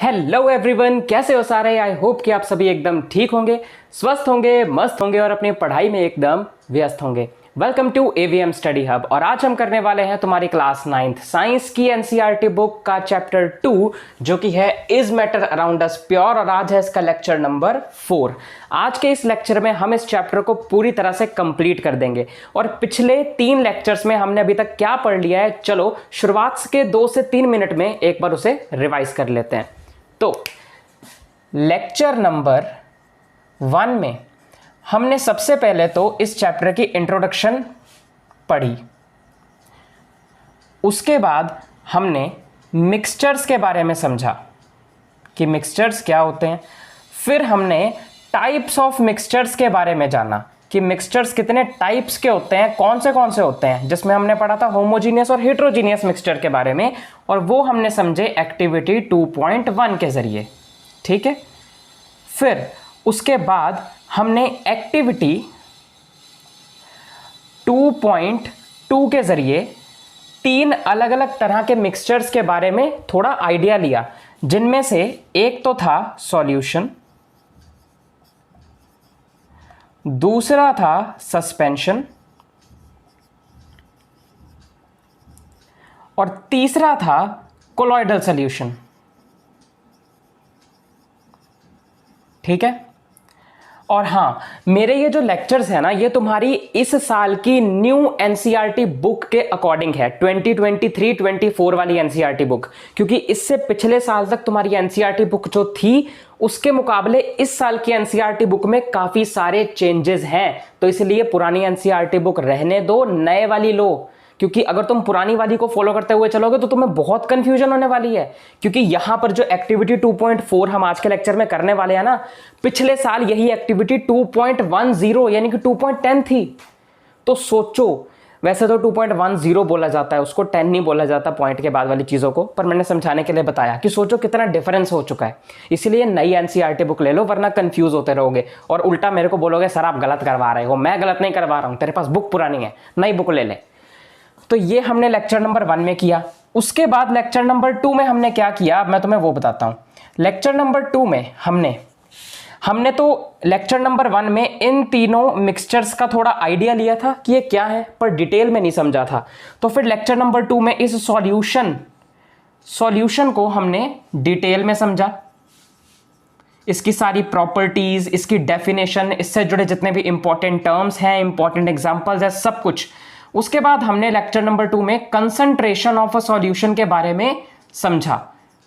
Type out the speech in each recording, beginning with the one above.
Hello everyone, कैसे हो सारे। आई होप कि आप सभी एकदम ठीक होंगे, स्वस्थ होंगे, मस्त होंगे और अपनी पढ़ाई में एकदम व्यस्त होंगे। Welcome to AVM study hub. और आज हम करने वाले हैं तुम्हारी क्लास 9th साइंस की एनसीईआरटी बुक का चैप्टर 2 जो कि है is matter around us pure, और आज है इसका लेक्चर नंबर 4। आज के इस लेक्चर में हम इस चैप्टर को पूरी तरह से कंप्लीट कर देंगे। और पिछले 3 लेक्चर्स में हमने अभी तक क्या पढ़ लिया है, चलो शुरुआत के 2 से 3 मिनट में एक बार उसे रिवाइज कर लेते हैं। तो लेक्चर नंबर 1 में हमने सबसे पहले तो इस चैप्टर की इंट्रोडक्शन पढ़ी। उसके बाद हमने मिक्सचर्स के बारे में समझा कि मिक्सचर्स क्या होते हैं। फिर हमने टाइप्स ऑफ मिक्सचर्स के बारे में जाना कि मिक्सचर्स कितने टाइप्स के होते हैं, कौन से होते हैं, जिसमें हमने पढ़ा था होमोजीनियस और हेट्रोजीनियस मिक्सचर के बारे में, और वो हमने समझे एक्टिविटी 2.1 के जरिए। ठीक है। फिर उसके बाद हमने एक्टिविटी 2.2 के जरिए 3 अलग अलग तरह के मिक्सचर्स के बारे में थोड़ा आइडिया लिया, जिनमें से एक तो था सॉल्यूशन, दूसरा था सस्पेंशन और तीसरा था कोलॉइडल सॉल्यूशन। ठीक है। और हाँ, मेरे ये जो लेक्चर्स है ना, ये तुम्हारी इस साल की न्यू एनसीईआरटी बुक के अकॉर्डिंग है, 2023-24 वाली एनसीईआरटी बुक। क्योंकि इससे पिछले साल तक तुम्हारी एनसीईआरटी बुक जो थी उसके मुकाबले इस साल की एनसीईआरटी बुक में काफी सारे चेंजेस हैं, तो इसलिए पुरानी एनसीईआरटी बुक रहने दो, नए वाली लो। क्योंकि अगर तुम पुरानी वाली को फॉलो करते हुए चलोगे तो तुम्हें बहुत कंफ्यूजन होने वाली है। क्योंकि यहां पर जो एक्टिविटी 2.4 हम आज के लेक्चर में करने वाले हैं ना, पिछले साल यही एक्टिविटी 2.10 यानी कि 2.10 थी। तो सोचो, वैसे तो 2.10 बोला जाता है उसको, 10 नहीं बोला जाता पॉइंट के बाद वाली चीजों को, पर मैंने समझाने के लिए बताया कि सोचो कितना डिफरेंस हो चुका है। इसलिए नई एनसीईआरटी बुक ले लो, वरना कंफ्यूज होते रहोगे और उल्टा मेरे को बोलोगे सर आप गलत करवा रहे हो। मैं गलत नहीं करवा रहा हूं, तेरे पास बुक पुरानी है, नई बुक ले ले। तो ये हमने लेक्चर नंबर 1 में किया। उसके बाद लेक्चर नंबर 2 में हमने क्या किया, अब मैं तुम्हें वो बताता हूं। लेक्चर नंबर 2 में हमने तो लेक्चर नंबर 1 में इन तीनों मिक्सचर्स का थोड़ा आइडिया लिया था कि ये क्या है, पर डिटेल में नहीं समझा था। तो फिर लेक्चर नंबर 2 में इस सॉल्यूशन को हमने डिटेल में समझा, इसकी सारी प्रॉपर्टीज, इसकी डेफिनेशन, इससे जुड़े जितने भी इंपॉर्टेंट टर्म्स हैं, इंपॉर्टेंट एग्जांपल्स है, सब कुछ। उसके बाद हमने लेक्चर नंबर 2 में कंसंट्रेशन ऑफ अ सॉल्यूशन के बारे में समझा,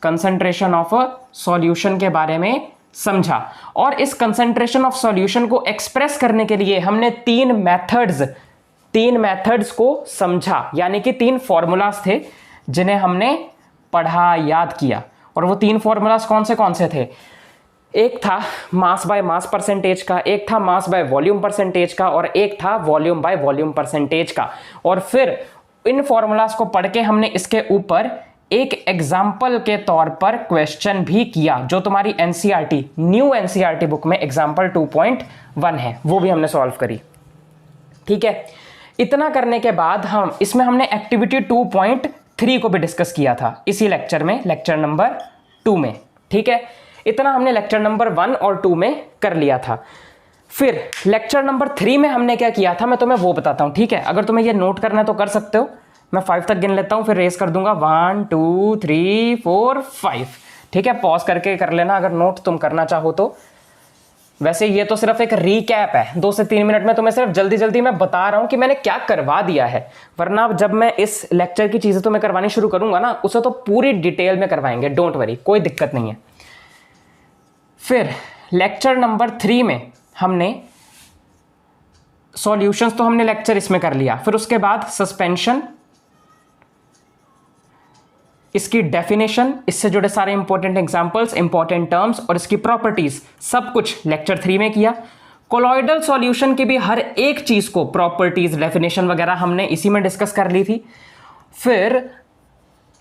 कंसंट्रेशन ऑफ अ सॉल्यूशन के बारे में समझा। और इस कंसंट्रेशन ऑफ सॉल्यूशन को एक्सप्रेस करने के लिए हमने 3 मेथड्स को समझा, यानी कि 3 फॉर्मूलाज थे जिन्हें हमने पढ़ा, याद किया। और वो 3 फॉर्मूलाज कौन से थे? एक था मास बाय मास परसेंटेज का, एक था मास बाय वॉल्यूम परसेंटेज का, और एक था वॉल्यूम बाय वॉल्यूम परसेंटेज का। और फिर इन फॉर्मूलाज को पढ़ के हमने इसके ऊपर एक एग्जाम्पल के तौर पर क्वेश्चन भी किया, जो तुम्हारी एनसीईआरटी न्यू एनसीईआरटी बुक में एग्जाम्पल 2.1 है, वो भी हमने सॉल्व करी। ठीक है। इतना करने के बाद इसमें हमने एक्टिविटी 2.3 को भी डिस्कस किया था इसी लेक्चर में, लेक्चर नंबर 2 में। ठीक है। इतना हमने लेक्चर नंबर 1 और 2 में कर लिया था। फिर लेक्चर नंबर 3 में हमने क्या किया था, मैं तुम्हें वो बताता हूं। ठीक है। अगर तुम्हें ये नोट करना है तो कर सकते हो, मैं 5 तक गिन लेता हूं, फिर रेस कर दूंगा 1 2 3 4 5। ठीक है। पॉज करके कर लेना अगर नोट तुम करना चाहो तो। वैसे ये तो सिर्फ एक रीकैप है, 2 से 3 मिनट में तुम्हें सिर्फ जल्दी जल्दी मैं बता रहा हूं कि मैंने क्या करवा दिया है, वरना जब मैं इस लेक्चर की चीजें तुम्हें करवानी शुरू करूंगा ना, उसे तो पूरी डिटेल में करवाएंगे, डोंट वरी, कोई दिक्कत नहीं है। फिर लेक्चर नंबर 3 में हमने सॉल्यूशंस तो हमने लेक्चर इसमें कर लिया। फिर उसके बाद सस्पेंशन, इसकी डेफिनेशन, इससे जुड़े सारे इंपॉर्टेंट एग्जांपल्स, इंपॉर्टेंट टर्म्स और इसकी प्रॉपर्टीज, सब कुछ लेक्चर 3 में किया। कोलॉइडल सॉल्यूशन की भी हर एक चीज को, प्रॉपर्टीज, डेफिनेशन वगैरह हमने इसी में डिस्कस कर ली थी। फिर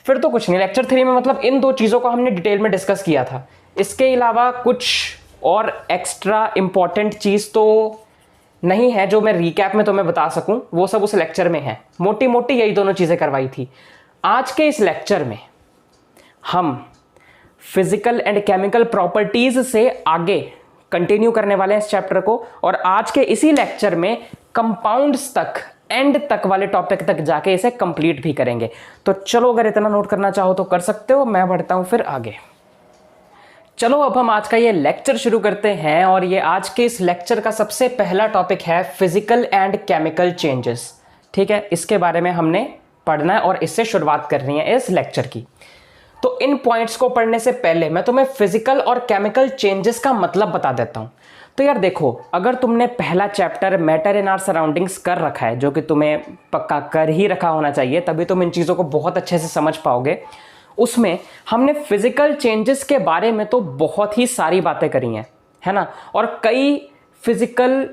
तो कुछ नहीं, लेक्चर 3 में मतलब इन 2 चीजों को हमने डिटेल में डिस्कस किया था। इसके अलावा कुछ और एक्स्ट्रा इंपॉर्टेंट चीज तो नहीं है जो मैं रीकैप में तुम्हें बता सकूं, वो सब उस लेक्चर में है। मोटी मोटी यही दोनों चीजें करवाई थी। आज के इस लेक्चर में हम फिजिकल एंड केमिकल प्रॉपर्टीज से आगे कंटिन्यू करने वाले हैं इस चैप्टर को, और आज के इसी लेक्चर में कंपाउंड्स तक, एंड तक वाले टॉपिक तक जाके इसे कंप्लीट भी करेंगे। तो चलो, अगर इतना नोट करना चाहो तो कर सकते हो, मैं बढ़ता हूं फिर आगे। चलो अब हम आज का ये लेक्चर शुरू करते हैं, और ये आज के इस लेक्चर का सबसे पहला टॉपिक है फिजिकल एंड केमिकल चेंजेस। ठीक है, इसके बारे में हमने पढ़ना है और इससे शुरुआत करनी है इस लेक्चर की। तो इन पॉइंट्स को पढ़ने से पहले मैं तुम्हें फिजिकल और केमिकल चेंजेस का मतलब बता देता हूं। तो यार देखो, अगर तुमने पहला chapter matter in our surroundings कर रखा है, जो कि तुम्हें पक्का कर ही रखा होना चाहिए, तभी तुम इन चीज़ों को बहुत अच्छे से समझ पाओगे। उसमें हमने फिजिकल चेंजेस के बारे में तो बहुत ही सारी बातें करी हैं, है ना, और कई फिजिकल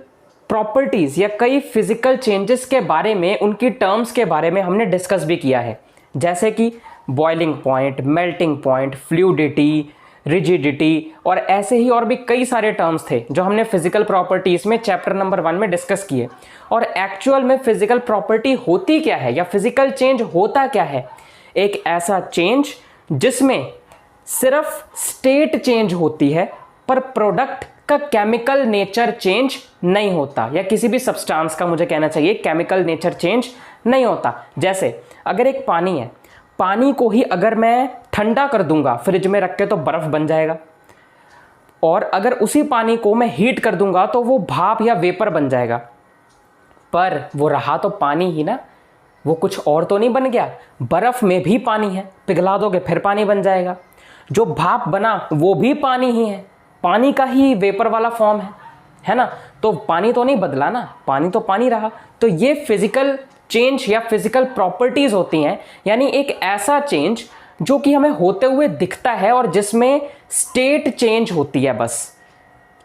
प्रॉपर्टीज़ या कई फिजिकल चेंजेस के बारे में, उनकी टर्म्स के बारे में हमने डिस्कस भी किया है, जैसे कि boiling point, melting point, fluidity, rigidity, और ऐसे ही और भी कई सारे टर्म्स थे जो हमने फिजिकल प्रॉपर्टीज़ में चैप्टर नंबर 1 में डिस्कस किए। और एक्चुअल में फिजिकल प्रॉपर्टी होती क्या है या फिजिकल चेंज होता क्या है? एक ऐसा चेंज जिसमें सिर्फ स्टेट चेंज होती है पर प्रोडक्ट का केमिकल नेचर चेंज नहीं होता, या किसी भी सब्सटेंस का मुझे कहना चाहिए केमिकल नेचर चेंज नहीं होता। जैसे अगर एक पानी है, पानी को ही अगर मैं ठंडा कर दूंगा फ्रिज में रख के तो बर्फ बन जाएगा, और अगर उसी पानी को मैं हीट कर दूंगा तो वो भाप या वेपर बन जाएगा, पर वो रहा तो पानी ही ना, वो कुछ और तो नहीं बन गया। बर्फ में भी पानी है, पिघला दोगे फिर पानी बन जाएगा। जो भाप बना वो भी पानी ही है, पानी का ही वेपर वाला फॉर्म है ना, तो पानी तो नहीं बदला ना, पानी तो पानी रहा। तो ये फिजिकल चेंज या फिजिकल प्रॉपर्टीज होती हैं, यानी एक ऐसा चेंज जो कि हमें होते हुए दिखता है और जिसमें स्टेट चेंज होती है, बस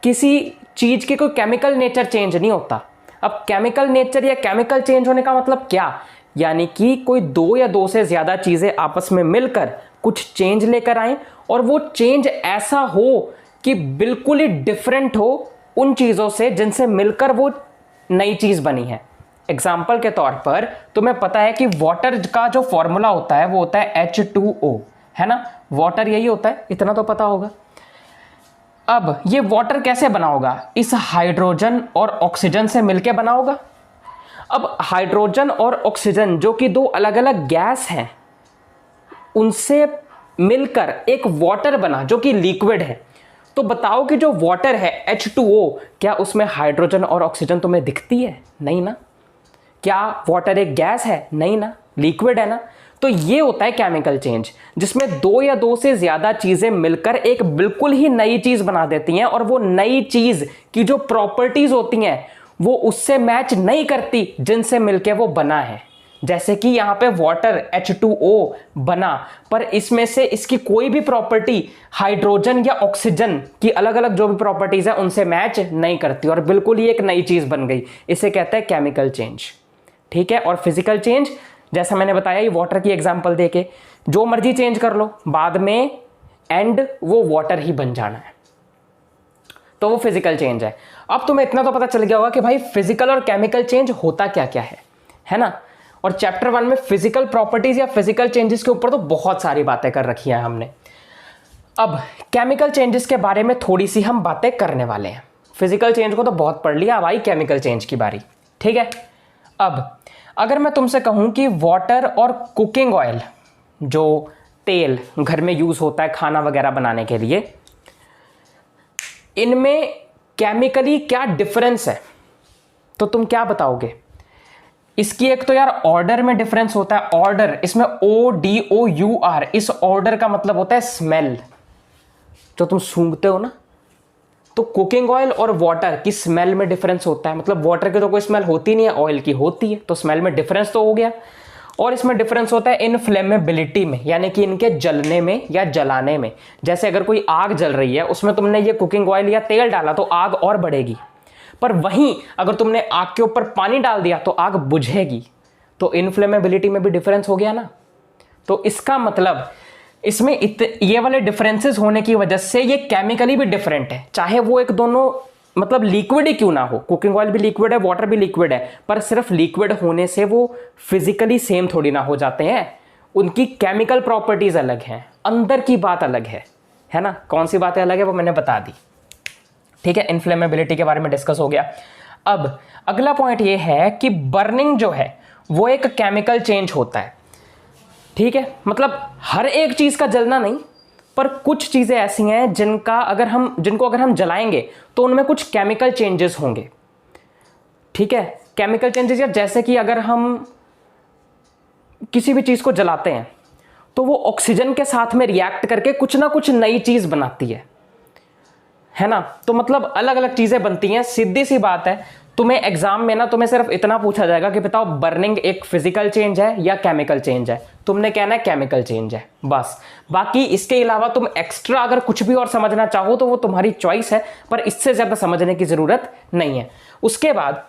किसी चीज के कोई केमिकल नेचर चेंज नहीं होता। अब केमिकल नेचर या केमिकल चेंज होने का मतलब क्या? यानी कि कोई दो या दो से ज्यादा चीजें आपस में मिलकर कुछ चेंज लेकर आए, और वो चेंज ऐसा हो कि बिल्कुल ही डिफरेंट हो उन चीजों से जिनसे मिलकर वो नई चीज बनी है। एग्जाम्पल के तौर पर तुम्हें पता है कि वाटर का जो फॉर्मूला होता है वो होता है H2O, है ना, वाटर यही होता है, इतना तो पता होगा। अब ये वाटर कैसे बना होगा? इस हाइड्रोजन और ऑक्सीजन से मिलकर बना होगा। अब हाइड्रोजन और ऑक्सीजन जो कि दो अलग अलग गैस हैं, उनसे मिलकर एक वाटर बना जो कि लिक्विड है। तो बताओ कि जो वाटर है H2O, क्या उसमें हाइड्रोजन और ऑक्सीजन तुम्हें दिखती है? नहीं ना। क्या वाटर एक गैस है? नहीं ना, लिक्विड है ना। तो ये होता है केमिकल चेंज, जिसमें दो या दो से ज्यादा चीजें मिलकर एक बिल्कुल ही नई चीज बना देती हैं, और वो नई चीज की जो प्रॉपर्टीज होती हैं वो उससे मैच नहीं करती जिनसे मिलकर वो बना है। जैसे कि यहां पे वाटर H2O बना, पर इसमें से इसकी कोई भी प्रॉपर्टी हाइड्रोजन या ऑक्सीजन की अलग अलग जो भी प्रॉपर्टीज है उनसे मैच नहीं करती, और बिल्कुल ही एक नई चीज बन गई। इसे कहते हैं केमिकल चेंज। ठीक है, और फिजिकल चेंज जैसा मैंने बताया, ये वाटर की एग्जांपल देके जो मर्जी चेंज कर लो, बाद में एंड वो वाटर ही बन जाना है, तो वो फिजिकल चेंज है। अब तुम्हें इतना तो पता चल गया होगा कि भाई फिजिकल और केमिकल चेंज होता क्या क्या है ना। और चैप्टर 1 में फिजिकल प्रॉपर्टीज या फिजिकल चेंजेस के ऊपर तो बहुत सारी बातें कर रखी हैं हमने। अब केमिकल चेंजेस के बारे में थोड़ी सी हम बातें करने वाले हैं। फिजिकल चेंज को तो बहुत पढ़ लिया, अब आई केमिकल चेंज की बारी। ठीक है, अब अगर मैं तुमसे कहूं कि वाटर और कुकिंग ऑयल, जो तेल घर में यूज होता है खाना वगैरह बनाने के लिए, इनमें केमिकली क्या डिफरेंस है, तो तुम क्या बताओगे? इसकी एक तो यार ऑर्डर में डिफरेंस होता है। ऑर्डर, इसमें ODOUR, इस ऑर्डर का मतलब होता है स्मेल, जो तुम सूंघते हो ना। तो कुकिंग ऑयल और वाटर की स्मेल में डिफरेंस होता है, मतलब वाटर की तो कोई स्मेल होती नहीं है, ऑयल की होती है, तो स्मेल में डिफरेंस तो हो गया। और इसमें डिफरेंस होता है इनफ्लेमेबिलिटी में, यानी कि इनके जलने में या जलाने में। जैसे अगर कोई आग जल रही है, उसमें तुमने ये कुकिंग ऑयल या तेल डाला तो आग और बढ़ेगी, पर वहीं अगर तुमने आग के ऊपर पानी डाल दिया तो आग बुझेगी। तो इनफ्लेमेबिलिटी में भी डिफरेंस हो गया ना। तो इसका मतलब इसमें ये वाले डिफरेंसेस होने की वजह से ये केमिकली भी डिफरेंट है, चाहे वो एक दोनों मतलब लिक्विड ही क्यों ना हो। कुकिंग ऑयल भी लिक्विड है, वाटर भी लिक्विड है, पर सिर्फ लिक्विड होने से वो फिजिकली सेम थोड़ी ना हो जाते हैं। उनकी केमिकल प्रॉपर्टीज अलग हैं, अंदर की बात अलग है। है ना। कौन सी बातें अलग है वो मैंने बता दी, ठीक है। इन्फ्लेमेबिलिटी के बारे में डिस्कस हो गया। अब अगला पॉइंट ये है कि बर्निंग जो है वो एक केमिकल चेंज होता है, ठीक है। मतलब हर एक चीज का जलना नहीं, पर कुछ चीजें ऐसी हैं जिनको अगर हम जलाएंगे तो उनमें कुछ केमिकल चेंजेस होंगे, ठीक है। केमिकल चेंजेस, या जैसे कि अगर हम किसी भी चीज को जलाते हैं तो वो ऑक्सीजन के साथ में रिएक्ट करके कुछ ना कुछ नई चीज बनाती है ना। तो मतलब अलग अलग चीजें बनती हैं। सीधी सी बात है, तुम्हें एग्जाम में ना तुम्हें सिर्फ इतना पूछा जाएगा कि बताओ बर्निंग एक फिजिकल चेंज है या केमिकल चेंज है। तुमने कहना है केमिकल चेंज है बस। बाकी इसके अलावा तुम एक्स्ट्रा अगर कुछ भी और समझना चाहो तो वो तुम्हारी चॉइस है, पर इससे ज्यादा समझने की जरूरत नहीं है। उसके बाद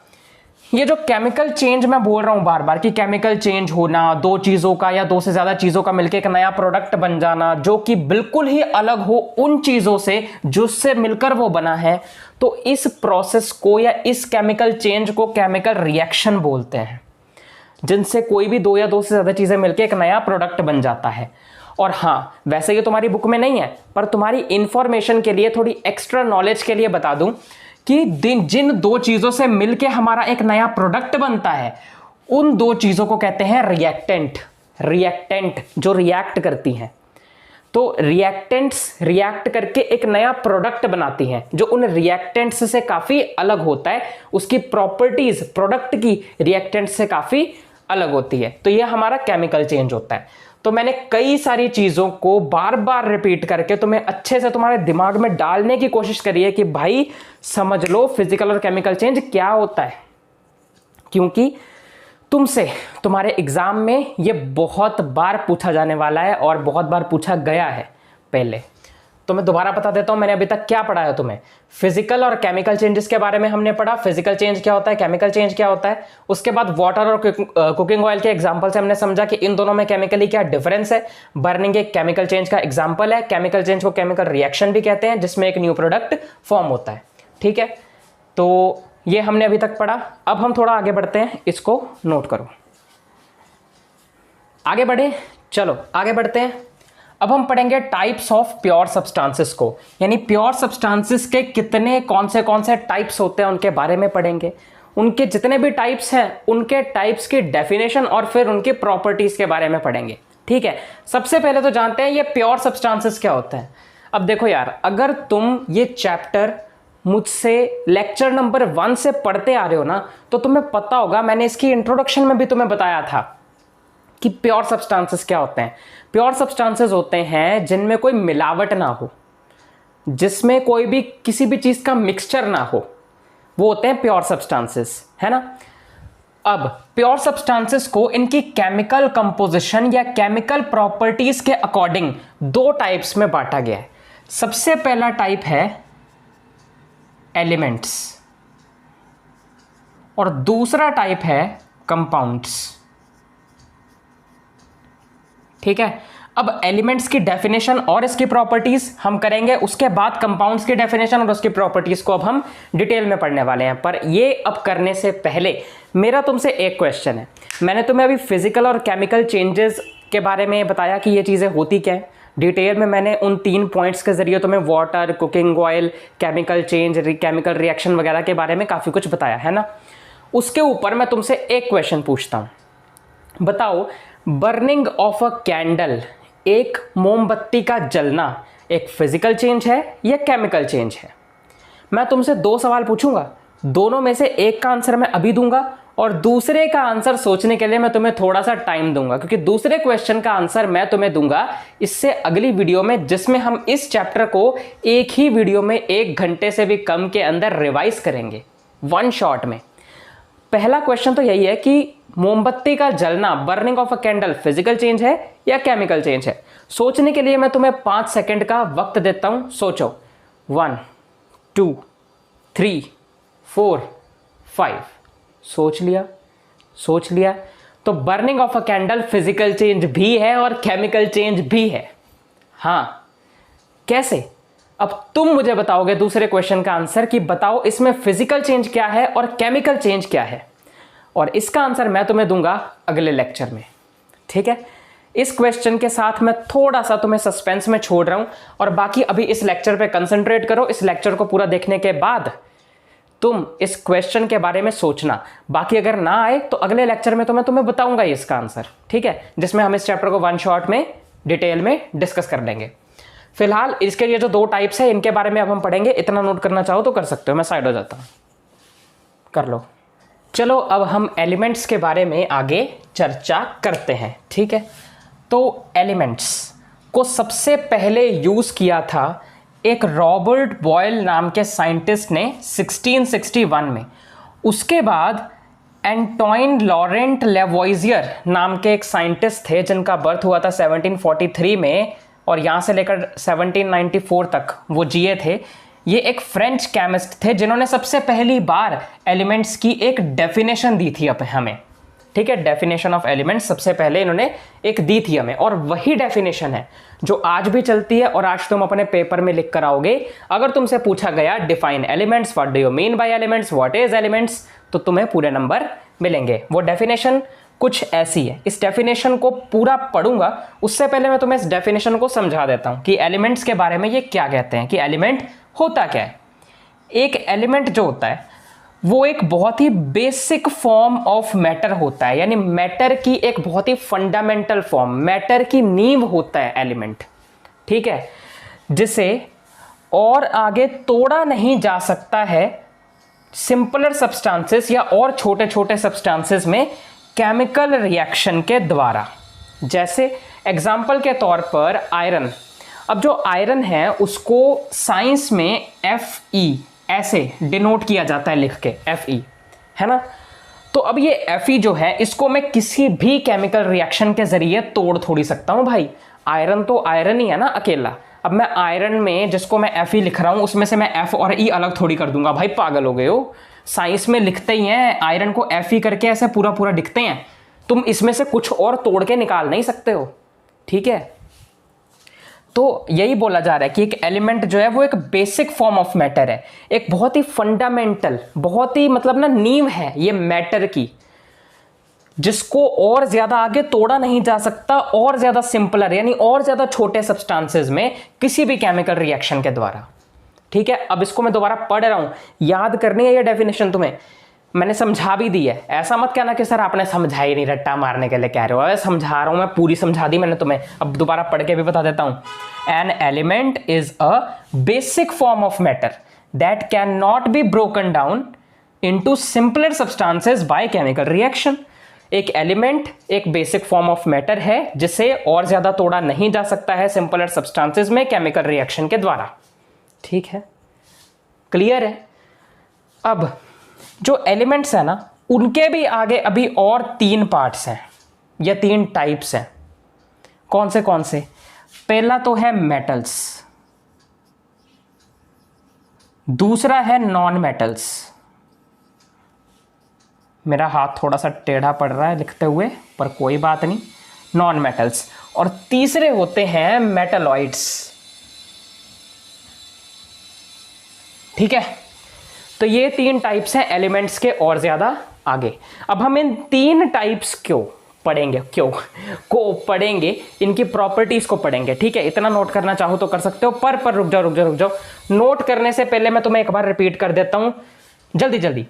ये जो केमिकल चेंज मैं बोल रहा हूं बार बार कि केमिकल चेंज होना, दो चीजों का या दो से ज्यादा चीजों का मिलकर एक नया प्रोडक्ट बन जाना जो कि बिल्कुल ही अलग हो उन चीजों से जिससे मिलकर वो बना है, तो इस प्रोसेस को या इस केमिकल चेंज को केमिकल रिएक्शन बोलते हैं, जिनसे कोई भी दो या दो से ज्यादा चीजें मिलकर एक नया प्रोडक्ट बन जाता है। और हाँ, वैसे ये तुम्हारी बुक में नहीं है, पर तुम्हारी इंफॉर्मेशन के लिए, थोड़ी एक्स्ट्रा नॉलेज के लिए बता दूं कि जिन दो चीजों से मिलके हमारा एक नया प्रोडक्ट बनता है उन दो चीजों को कहते हैं रिएक्टेंट जो रिएक्ट करती हैं। तो रिएक्टेंट्स रिएक्ट करके एक नया प्रोडक्ट बनाती हैं जो उन रिएक्टेंट्स से काफी अलग होता है, उसकी प्रॉपर्टीज प्रोडक्ट की रिएक्टेंट्स से काफी अलग होती है। तो यह हमारा केमिकल चेंज होता है। तो मैंने कई सारी चीजों को बार बार रिपीट करके तुम्हें अच्छे से तुम्हारे दिमाग में डालने की कोशिश करी है कि भाई समझ लो फिजिकल और केमिकल चेंज क्या होता है, क्योंकि तुमसे तुम्हारे एग्जाम में ये बहुत बार पूछा जाने वाला है और बहुत बार पूछा गया है पहले। तो मैं दोबारा बता देता हूं मैंने अभी तक क्या पढ़ाया तुम्हें। फिजिकल और केमिकल चेंजेस के बारे में हमने पढ़ा, फिजिकल चेंज क्या होता है, केमिकल चेंज क्या होता है। उसके बाद वाटर और कुकिंग ऑयल के एग्जांपल से हमने समझा कि इन दोनों में केमिकली क्या डिफरेंस है। बर्निंग एक केमिकल चेंज का एग्जांपल है। केमिकल चेंज को केमिकल रिएक्शन भी कहते हैं, जिसमें एक न्यू प्रोडक्ट फॉर्म होता है, ठीक है। तो ये हमने अभी तक पढ़ा। अब हम थोड़ा आगे बढ़ते हैं, इसको नोट करो। आगे बढ़े, चलो आगे बढ़ते हैं। अब हम पढ़ेंगे टाइप्स ऑफ प्योर सब्सटेंसेस को, यानी प्योर सब्सटेंसेस के कितने कौन से टाइप्स होते हैं उनके बारे में पढ़ेंगे। उनके जितने भी टाइप्स हैं उनके टाइप्स की डेफिनेशन और फिर उनकी प्रॉपर्टीज के बारे में पढ़ेंगे, ठीक है। सबसे पहले तो जानते हैं ये प्योर सब्सटेंसेस क्या होता है। अब देखो यार, अगर तुम ये चैप्टर मुझसे लेक्चर नंबर 1 से पढ़ते आ रहे हो ना, तो तुम्हें पता होगा, मैंने इसकी इंट्रोडक्शन में भी तुम्हें बताया था कि प्योर सब्सटेंसेस क्या होते हैं। प्योर सब्सटेंसेस होते हैं जिनमें कोई मिलावट ना हो, जिसमें कोई भी किसी भी चीज का मिक्सचर ना हो, वो होते हैं प्योर सब्सटेंसेस, है ना। अब प्योर सब्सटेंसेस को इनकी केमिकल कंपोजिशन या केमिकल प्रॉपर्टीज के अकॉर्डिंग दो टाइप्स में बांटा गया है। सबसे पहला टाइप है एलिमेंट्स और दूसरा टाइप है कंपाउंड्स, ठीक है। अब एलिमेंट्स की डेफिनेशन और इसकी प्रॉपर्टीज हम करेंगे, उसके बाद कंपाउंड्स की डेफिनेशन और उसकी प्रॉपर्टीज को अब हम डिटेल में पढ़ने वाले हैं। पर ये अब करने से पहले मेरा तुमसे एक क्वेश्चन है। मैंने तुम्हें अभी फिजिकल और केमिकल चेंजेस के बारे में बताया कि ये चीज़ें होती क्या है। डिटेल में मैंने उन 3 पॉइंट्स के जरिए तुम्हें water, cooking oil, chemical change, chemical reaction वगैरह के बारे में काफ़ी कुछ बताया है ना। उसके ऊपर मैं तुमसे एक क्वेश्चन पूछता हूँ, बताओ बर्निंग ऑफ अ कैंडल, एक मोमबत्ती का जलना एक फिजिकल चेंज है या केमिकल चेंज है। मैं तुमसे 2 सवाल पूछूंगा, दोनों में से एक का आंसर मैं अभी दूंगा और दूसरे का आंसर सोचने के लिए मैं तुम्हें थोड़ा सा टाइम दूंगा, क्योंकि दूसरे क्वेश्चन का आंसर मैं तुम्हें दूंगा इससे अगली वीडियो में, जिसमें हम इस चैप्टर को एक ही वीडियो में 1 घंटे से भी कम के अंदर रिवाइज करेंगे, 1 शॉट में। पहला क्वेश्चन तो यही है कि मोमबत्ती का जलना, burning of a candle, physical change है या केमिकल चेंज है। सोचने के लिए मैं तुम्हें 5 सेकंड का वक्त देता हूं, सोचो। 1 2 3 4 5। सोच लिया। तो burning of a candle physical change भी है और केमिकल चेंज भी है। हाँ, कैसे? अब तुम मुझे बताओगे दूसरे क्वेश्चन का आंसर कि बताओ इसमें फिजिकल चेंज क्या है और केमिकल चेंज क्या है, और इसका आंसर मैं तुम्हें दूंगा अगले लेक्चर में, ठीक है। इस क्वेश्चन के साथ मैं थोड़ा सा तुम्हें सस्पेंस में छोड़ रहा हूं, और बाकी अभी इस लेक्चर पे कंसंट्रेट करो। इस लेक्चर को पूरा देखने के बाद तुम इस क्वेश्चन के बारे में सोचना। बाकी अगर ना आए तो अगले लेक्चर में तो मैं तुम्हें बताऊंगा इसका आंसर, ठीक है, जिसमें हम इस चैप्टर को वन शॉट में डिटेल में डिस्कस कर लेंगे। फिलहाल इसके ये जो 2 टाइप्स है इनके बारे में अब हम पढ़ेंगे। इतना नोट करना चाहो तो कर सकते हो, मैं साइड हो जाता हूं, कर लो। चलो अब हम एलिमेंट्स के बारे में आगे चर्चा करते हैं, ठीक है। तो एलिमेंट्स को सबसे पहले यूज किया था एक रॉबर्ट बॉयल नाम के साइंटिस्ट ने 1661 में। उसके बाद एंटोइन लॉरेंट लेवोइजियर नाम के एक साइंटिस्ट थे जिनका बर्थ हुआ था 1743 में, और यहाँ से लेकर 1794 तक वो जिए थे। ये एक फ्रेंच केमिस्ट थे जिन्होंने सबसे पहली बार एलिमेंट्स की एक डेफिनेशन दी थी हमें, ठीक है। डेफिनेशन ऑफ एलिमेंट्स सबसे पहले इन्होंने एक दी थी हमें, और वही डेफिनेशन है जो आज भी चलती है और आज तुम अपने पेपर में लिख कर आओगे। अगर तुमसे पूछा गया define elements, what do you mean by elements, what is elements, तो तुम्हें पूरे नंबर मिलेंगे। वो डेफिनेशन कुछ ऐसी है। इस डेफिनेशन को पूरा पढ़ूंगा, उससे पहले मैं तुम्हें इस डेफिनेशन को समझा देता हूं कि एलिमेंट्स के बारे में ये क्या कहते हैं, कि एलिमेंट होता क्या है। एक एलिमेंट जो होता है वो एक बहुत ही बेसिक फॉर्म ऑफ मैटर होता है, यानी मैटर की एक बहुत ही फंडामेंटल फॉर्म, मैटर की नींव होता है एलिमेंट, ठीक है, जिसे और आगे तोड़ा नहीं जा सकता है सिंपलर सब्सटेंसेस या और छोटे छोटे सब्सटेंसेस में केमिकल रिएक्शन के द्वारा। जैसे एग्जाम्पल के तौर पर आयरन। अब जो आयरन है उसको साइंस में Fe ऐसे डिनोट किया जाता है लिख के, Fe, है ना। तो अब ये Fe जो है इसको मैं किसी भी केमिकल रिएक्शन के जरिए तोड़ थोड़ी सकता हूं भाई। आयरन तो आयरन ही है ना अकेला। अब मैं आयरन में जिसको मैं Fe लिख रहा हूं उसमें से मैं F और E अलग थोड़ी कर दूंगा भाई, पागल हो गए हो। साइंस में लिखते ही हैं आयरन को Fe करके ऐसे पूरा पूरा लिखते हैं, तुम इसमें से कुछ और तोड़ के निकाल नहीं सकते हो, ठीक है। तो यही बोला जा रहा है कि एक एलिमेंट जो है वो एक बेसिक फॉर्म ऑफ मैटर है, एक बहुत ही फंडामेंटल, बहुत ही मतलब ना नींव है ये मैटर की, जिसको और ज्यादा आगे तोड़ा नहीं जा सकता, और ज्यादा सिंपलर यानी और ज्यादा छोटे सब्सटेंसेस में किसी भी केमिकल रिएक्शन के द्वारा, ठीक है। अब इसको मैं दोबारा पढ़ रहा हूं, याद करनी है ये डेफिनेशन, तुम्हें मैंने समझा भी दी है। ऐसा मत कहना कि सर आपने समझा ही नहीं, रट्टा मारने के लिए कह रहे हो। समझा रहा हूं मैं, पूरी समझा दी मैंने तुम्हें, अब दोबारा पढ़ के भी बता देता हूं। An element is a basic form of matter that can not be broken down into simpler substances by chemical reaction. एक एलिमेंट एक बेसिक फॉर्म ऑफ मैटर है जिसे और ज्यादा तोड़ा नहीं जा सकता है सिंपलर सब्सटेंसेस में केमिकल रिएक्शन के द्वारा, ठीक है, क्लियर है। अब जो एलिमेंट्स है ना उनके भी आगे अभी और 3 पार्ट्स हैं या 3 टाइप्स हैं। कौन से? पहला तो है मेटल्स, दूसरा है नॉन मेटल्स। मेरा हाथ थोड़ा सा टेढ़ा पड़ रहा है लिखते हुए, पर कोई बात नहीं, नॉन मेटल्स। और तीसरे होते हैं मेटलॉइड्स, ठीक है। तो ये 3 टाइप्स हैं एलिमेंट्स के और ज्यादा आगे। अब हम इन 3 टाइप्स को पढ़ेंगे, इनकी प्रॉपर्टीज को पढ़ेंगे, ठीक है। इतना नोट करना चाहो तो कर सकते हो, पर रुक जाओ। नोट करने से पहले मैं तुम्हें एक बार रिपीट कर देता हूं जल्दी।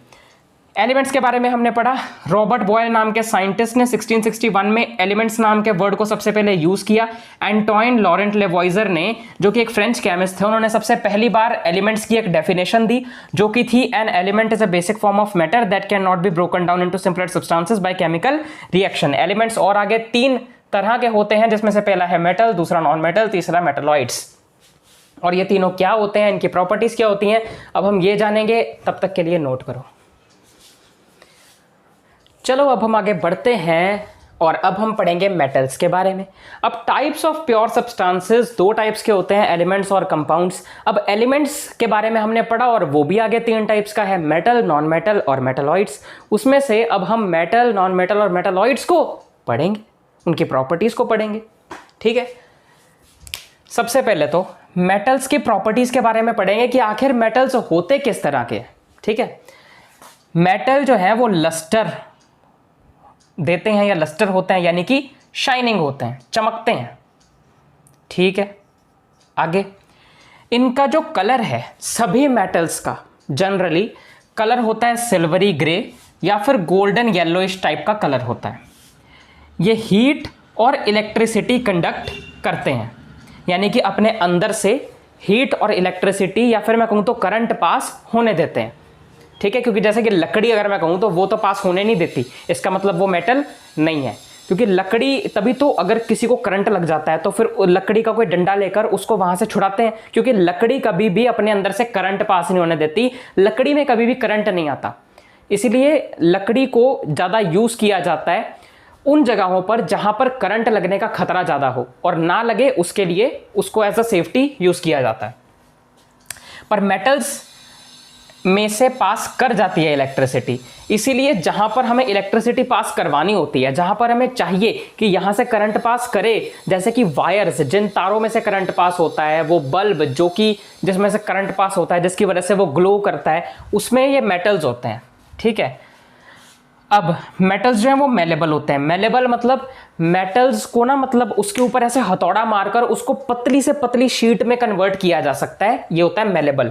एलिमेंट्स के बारे में हमने पढ़ा। रॉबर्ट बॉयल नाम के साइंटिस्ट ने 1661 में एलिमेंट्स नाम के वर्ड को सबसे पहले यूज किया। एंटोइन लॉरेंट लेवोइजर ने, जो कि एक फ्रेंच केमिस्ट थे, उन्होंने सबसे पहली बार एलिमेंट्स की एक डेफिनेशन दी, जो कि थी an element is a basic form of matter that can not be broken down into simpler substances by chemical reaction. Elements और आगे 3 तरह के होते हैं, जिसमें से पहला है मेटल, दूसरा नॉन मेटल, तीसरा मेटलॉइड्स। और ये तीनों क्या होते हैं, इनकी प्रॉपर्टीज क्या होती हैं, अब हम ये जानेंगे। तब तक के लिए नोट करो। चलो अब हम आगे बढ़ते हैं और अब हम पढ़ेंगे मेटल्स के बारे में। अब types of pure substances 2 types के होते हैं, एलिमेंट्स और कंपाउंड्स। अब एलिमेंट्स के बारे में हमने पढ़ा और वो भी आगे 3 टाइप्स का है, मेटल, नॉन मेटल और मेटलॉइड्स। उसमें से अब हम मेटल, नॉन मेटल और मेटलॉइड्स को पढ़ेंगे, उनकी प्रॉपर्टीज को पढ़ेंगे, ठीक है। सबसे पहले तो मेटल्स की प्रॉपर्टीज के बारे में पढ़ेंगे कि आखिर मेटल्स होते किस तरह के, ठीक है। मेटल जो है वो लस्टर देते हैं या लस्टर होते हैं, यानी कि शाइनिंग होते हैं, चमकते हैं। ठीक है, आगे इनका जो कलर है सभी मेटल्स का जनरली कलर होता है सिल्वरी ग्रे या फिर गोल्डन येलोइश टाइप का कलर होता है। ये हीट और इलेक्ट्रिसिटी कंडक्ट करते हैं, यानी कि अपने अंदर से हीट और इलेक्ट्रिसिटी या फिर मैं कहूँ तो करंट पास होने देते हैं। ठीक है, क्योंकि जैसे कि लकड़ी अगर मैं कहूँ तो वो तो पास होने नहीं देती, इसका मतलब वो मेटल नहीं है। क्योंकि लकड़ी तभी तो अगर किसी को करंट लग जाता है तो फिर लकड़ी का कोई डंडा लेकर उसको वहां से छुड़ाते हैं, क्योंकि लकड़ी कभी भी अपने अंदर से करंट पास नहीं होने देती, लकड़ी में कभी भी करंट नहीं आता। इसीलिए लकड़ी को ज़्यादा यूज़ किया जाता है उन जगहों पर जहां पर करंट लगने का खतरा ज़्यादा हो और ना लगे, उसके लिए उसको एज अ सेफ्टी यूज़ किया जाता है। पर मेटल्स में से पास कर जाती है इलेक्ट्रिसिटी, इसीलिए जहां पर हमें इलेक्ट्रिसिटी पास करवानी होती है, जहां पर हमें चाहिए कि यहां से करंट पास करे, जैसे कि वायर्स, जिन तारों में से करंट पास होता है, वो बल्ब जो कि जिसमें से करंट पास होता है जिसकी वजह से वो ग्लो करता है, उसमें ये मेटल्स होते हैं। ठीक है, अब मेटल्स जो हैं वो मेलेबल होते हैं। मेलेबल मतलब मेटल्स को ना, मतलब उसके ऊपर ऐसे हथौड़ा मारकर उसको पतली से पतली शीट में कन्वर्ट किया जा सकता है, ये होता है मेलेबल।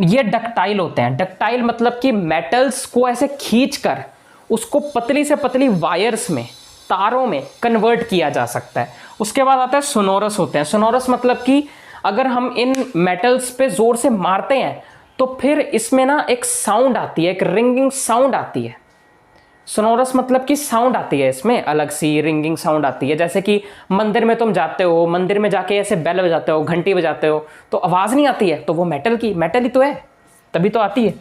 ये डक्टाइल होते हैं। डक्टाइल मतलब कि मेटल्स को ऐसे खींचकर उसको पतली से पतली वायर्स में, तारों में कन्वर्ट किया जा सकता है। उसके बाद आता है सोनोरस होते हैं। सोनोरस मतलब कि अगर हम इन मेटल्स पे जोर से मारते हैं तो फिर इसमें ना एक साउंड आती है, एक रिंगिंग साउंड आती है। सोनोरस मतलब कि साउंड आती है, इसमें अलग सी रिंगिंग साउंड आती है। जैसे कि मंदिर में तुम जाते हो, मंदिर में जाके ऐसे बेल बजाते हो, घंटी बजाते हो तो आवाज़ नहीं आती है, तो वो मेटल ही तो है, तभी तो आती है।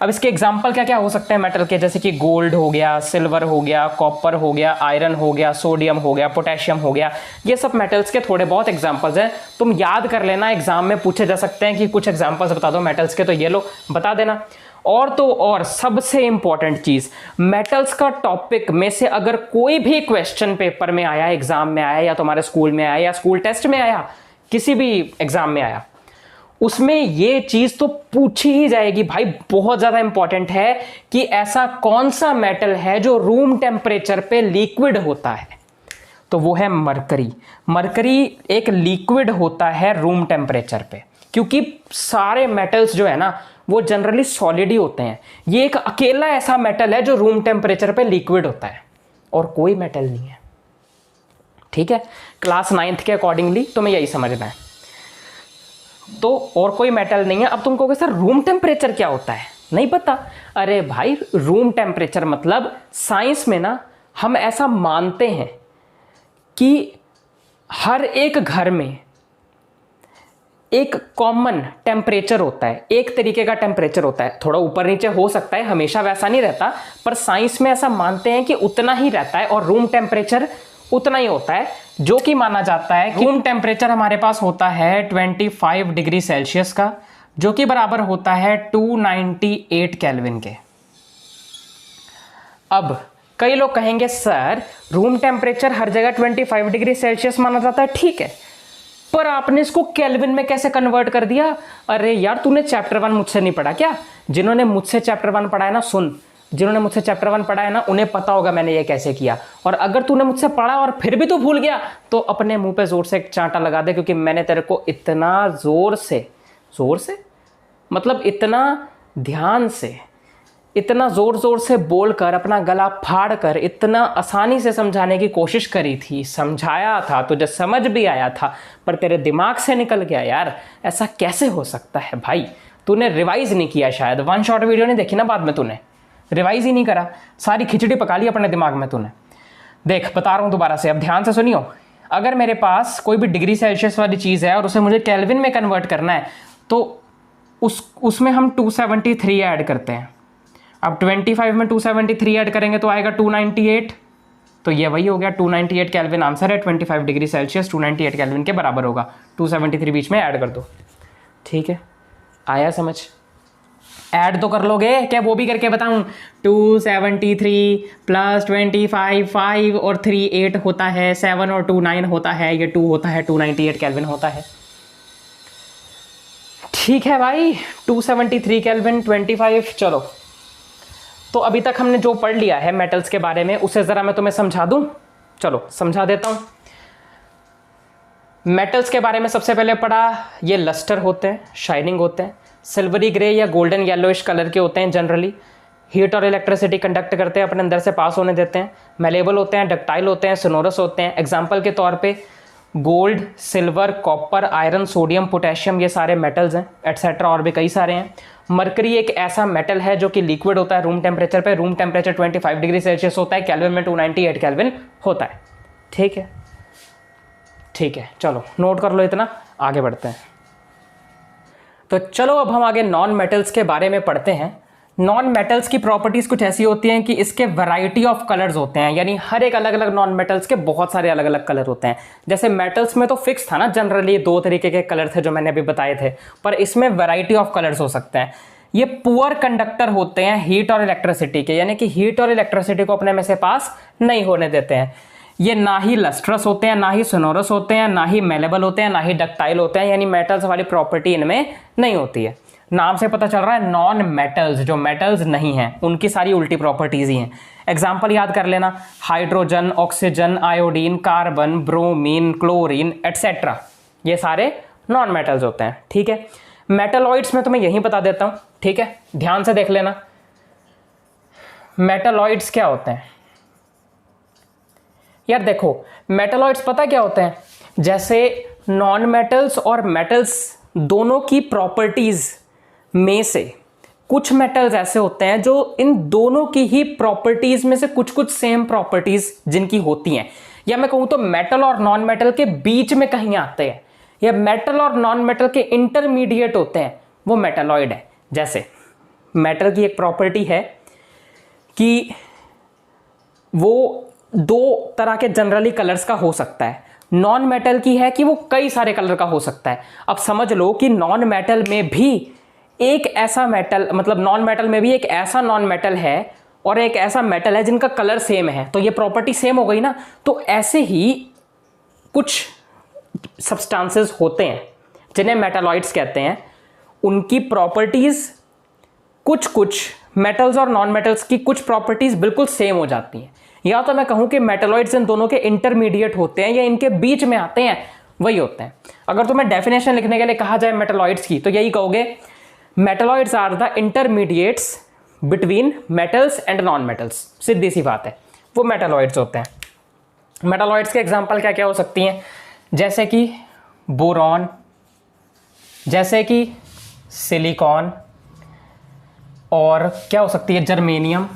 अब इसके एग्जाम्पल क्या क्या हो सकते हैं मेटल के, जैसे कि गोल्ड हो गया, सिल्वर हो गया, कॉपर हो गया, आयरन हो गया, सोडियम हो गया, पोटेशियम हो गया। ये सब मेटल्स के थोड़े बहुत एग्जाम्पल्स हैं, तुम याद कर लेना, एग्जाम में पूछे जा सकते हैं कि कुछ एग्जाम्पल्स बता दो मेटल्स के, तो ये लो बता देना। और तो और सबसे इंपॉर्टेंट चीज, मेटल्स का टॉपिक में से अगर कोई भी क्वेश्चन पेपर में आया, एग्जाम में आया, या तुम्हारे स्कूल में आया, या स्कूल टेस्ट में आया, किसी भी एग्जाम में आया, उसमें ये चीज तो पूछी ही जाएगी भाई, बहुत ज्यादा इंपॉर्टेंट है कि ऐसा कौन सा मेटल है जो रूम टेम्परेचर पे लिक्विड होता है। तो वो है मरकरी। मरकरी एक लिक्विड होता है रूम टेम्परेचर पे, क्योंकि सारे मेटल्स जो है ना वो जनरली सॉलिड ही होते हैं। ये एक अकेला ऐसा मेटल है जो रूम टेम्परेचर पे लिक्विड होता है, और कोई मेटल नहीं है। ठीक है, क्लास 9th के अकॉर्डिंगली तुम्हें यही समझना है। तो और कोई मेटल नहीं है। अब तुम कहोगे सर रूम टेम्परेचर क्या होता है, नहीं पता? अरे भाई, रूम टेम्परेचर मतलब साइंस में ना हम ऐसा मानते हैं कि हर एक घर में एक कॉमन टेम्परेचर होता है, एक तरीके का टेम्परेचर होता है, थोड़ा ऊपर नीचे हो सकता है, हमेशा वैसा नहीं रहता, पर साइंस में ऐसा मानते हैं कि उतना ही रहता है, और रूम टेम्परेचर उतना ही होता है, जो कि माना जाता है कि रूम टेम्परेचर हमारे पास होता है 25 डिग्री सेल्सियस का, जो कि बराबर होता है 298 केल्विन के। अब कई लोग कहेंगे सर रूम टेम्परेचर हर जगह 25 डिग्री सेल्सियस माना जाता है, ठीक है, पर आपने इसको केल्विन में कैसे कन्वर्ट कर दिया? अरे यार, तूने चैप्टर 1 मुझसे नहीं पढ़ा क्या? जिन्होंने मुझसे चैप्टर 1 पढ़ा है ना, सुन, जिन्होंने मुझसे चैप्टर 1 पढ़ा है ना, उन्हें पता होगा मैंने ये कैसे किया। और अगर तूने मुझसे पढ़ा और फिर भी तू भूल गया तो अपने मुंह पे जोर से एक चांटा लगा दे, क्योंकि मैंने तेरे को इतना जोर से मतलब इतना ध्यान से, इतना जोर जोर से बोलकर, अपना गला फाड़ कर, इतना आसानी से समझाने की कोशिश करी थी, समझाया था, तुझे समझ भी आया था, पर तेरे दिमाग से निकल गया। यार ऐसा कैसे हो सकता है भाई? तूने रिवाइज नहीं किया शायद, 1 शॉट वीडियो नहीं देखी ना बाद में, तूने रिवाइज ही नहीं करा, सारी खिचड़ी पका ली अपने दिमाग में तूने। देख, बता रहा हूँ दोबारा से, अब ध्यान से सुनियो। अगर मेरे पास कोई भी डिग्री सेल्सियस वाली चीज़ है और उसे मुझे केल्विन में कन्वर्ट करना है, तो उसमें हम 273 ऐड करते हैं। अब 25 में 273 ऐड करेंगे तो आएगा 298, तो ये वही हो गया 298 केल्विन आंसर है। 25 डिग्री सेल्सियस 298 केल्विन के बराबर होगा, 273 बीच में ऐड कर दो। ठीक है, आया समझ? ऐड तो कर लोगे क्या? वो भी करके बताऊं? 273 प्लस 25 5 और 3 8 होता है, 7 और 2 9 होता है, ये 2 होता है, 298 केल्विन होता है। ठीक है भाई, 273 केल्विन 25। चलो, तो अभी तक हमने जो पढ़ लिया है मेटल्स के बारे में, उसे ज़रा मैं तुम्हें समझा दूं। चलो समझा देता हूँ। मेटल्स के बारे में सबसे पहले पढ़ा, ये लस्टर होते हैं, शाइनिंग होते हैं, सिल्वरी ग्रे या गोल्डन येलोइश कलर के होते हैं, जनरली हीट और इलेक्ट्रिसिटी कंडक्ट करते हैं, अपने अंदर से पास होने देते हैं, मेलेबल होते हैं, डक्टाइल होते हैं, सोनोरस होते हैं। एग्जाम्पल के तौर पे gold, silver, copper, iron, sodium, potassium, ये सारे मेटल्स हैं, एटसेट्रा और भी कई सारे हैं। मरकरी एक ऐसा मेटल है जो कि लिक्विड होता है रूम टेम्परेचर पे, रूम टेम्परेचर 25 डिग्री सेल्सियस होता है, केल्विन में 298 केल्विन होता है। ठीक है, ठीक है, चलो नोट कर लो इतना, आगे बढ़ते हैं। तो चलो अब हम आगे नॉन मेटल्स के बारे में पढ़ते हैं। नॉन मेटल्स की प्रॉपर्टीज कुछ ऐसी होती हैं कि इसके वैरायटी ऑफ कलर्स होते हैं, यानी हर एक अलग अलग नॉन मेटल्स के बहुत सारे अलग अलग कलर होते हैं। जैसे मेटल्स में तो फिक्स था ना, जनरली 2 तरीके के कलर थे जो मैंने अभी बताए थे, पर इसमें वैरायटी ऑफ कलर्स हो सकते हैं। ये पुअर कंडक्टर होते हैं हीट और इलेक्ट्रिसिटी के, यानी कि हीट और इलेक्ट्रिसिटी को अपने में से पास नहीं होने देते हैं। ये ना ही लस्ट्रस होते हैं, ना ही सोनोरस होते हैं, ना ही मेलेबल होते हैं, ना ही डक्टाइल होते हैं, यानी मेटल्स वाली प्रॉपर्टी इनमें नहीं होती है। नाम से पता चल रहा है नॉन मेटल्स, जो मेटल्स नहीं हैं उनकी सारी उल्टी प्रॉपर्टीज ही हैं। एग्जाम्पल याद कर लेना, hydrogen, oxygen, iodine, carbon, bromine, chlorine etcetera, ये सारे नॉन मेटल्स होते हैं। ठीक है, मेटलॉइड्स में तुम्हें यही बता देता हूं, ठीक है, ध्यान से देख लेना। मेटलॉइड्स क्या होते हैं यार, देखो मेटलॉइड्स पता क्या होते हैं, जैसे नॉन मेटल्स और मेटल्स दोनों की प्रॉपर्टीज में से कुछ मेटल्स ऐसे होते हैं जो इन दोनों की ही प्रॉपर्टीज में से कुछ कुछ सेम प्रॉपर्टीज जिनकी होती हैं, या मैं कहूं तो मेटल और नॉन मेटल के बीच में कहीं आते हैं, या मेटल और नॉन मेटल के इंटरमीडिएट होते हैं, वो मेटलॉइड है। जैसे मेटल की एक प्रॉपर्टी है कि वो 2 तरह के जनरली कलर्स का हो सकता है, नॉन मेटल की है कि वो कई सारे कलर का हो सकता है। अब समझ लो कि नॉन मेटल में भी एक ऐसा मेटल, मतलब नॉन मेटल में भी एक ऐसा नॉन मेटल है और एक ऐसा मेटल है जिनका कलर सेम है, तो ये प्रॉपर्टी सेम हो गई ना। तो ऐसे ही कुछ सब्सटेंसेस होते हैं जिन्हें मेटलॉइड्स कहते हैं, उनकी प्रॉपर्टीज कुछ मेटल्स और नॉन मेटल्स की कुछ प्रॉपर्टीज बिल्कुल सेम हो जाती हैं। या तो मैं कहूं कि मेटलॉइड्स इन दोनों के इंटरमीडिएट होते हैं या इनके बीच में आते हैं, वही होते हैं। अगर तुम्हें डेफिनेशन लिखने के लिए कहा जाए मेटलॉइड्स की, तो यही कहोगे, metalloids are the intermediates between metals and non metals. सीधी सी बात है, वो मेटलॉइड्स होते हैं। मेटलॉइड्स के एग्जांपल क्या क्या हो सकती हैं, जैसे कि बोरॉन, जैसे कि सिलिकॉन, और क्या हो सकती है जर्मेनियम,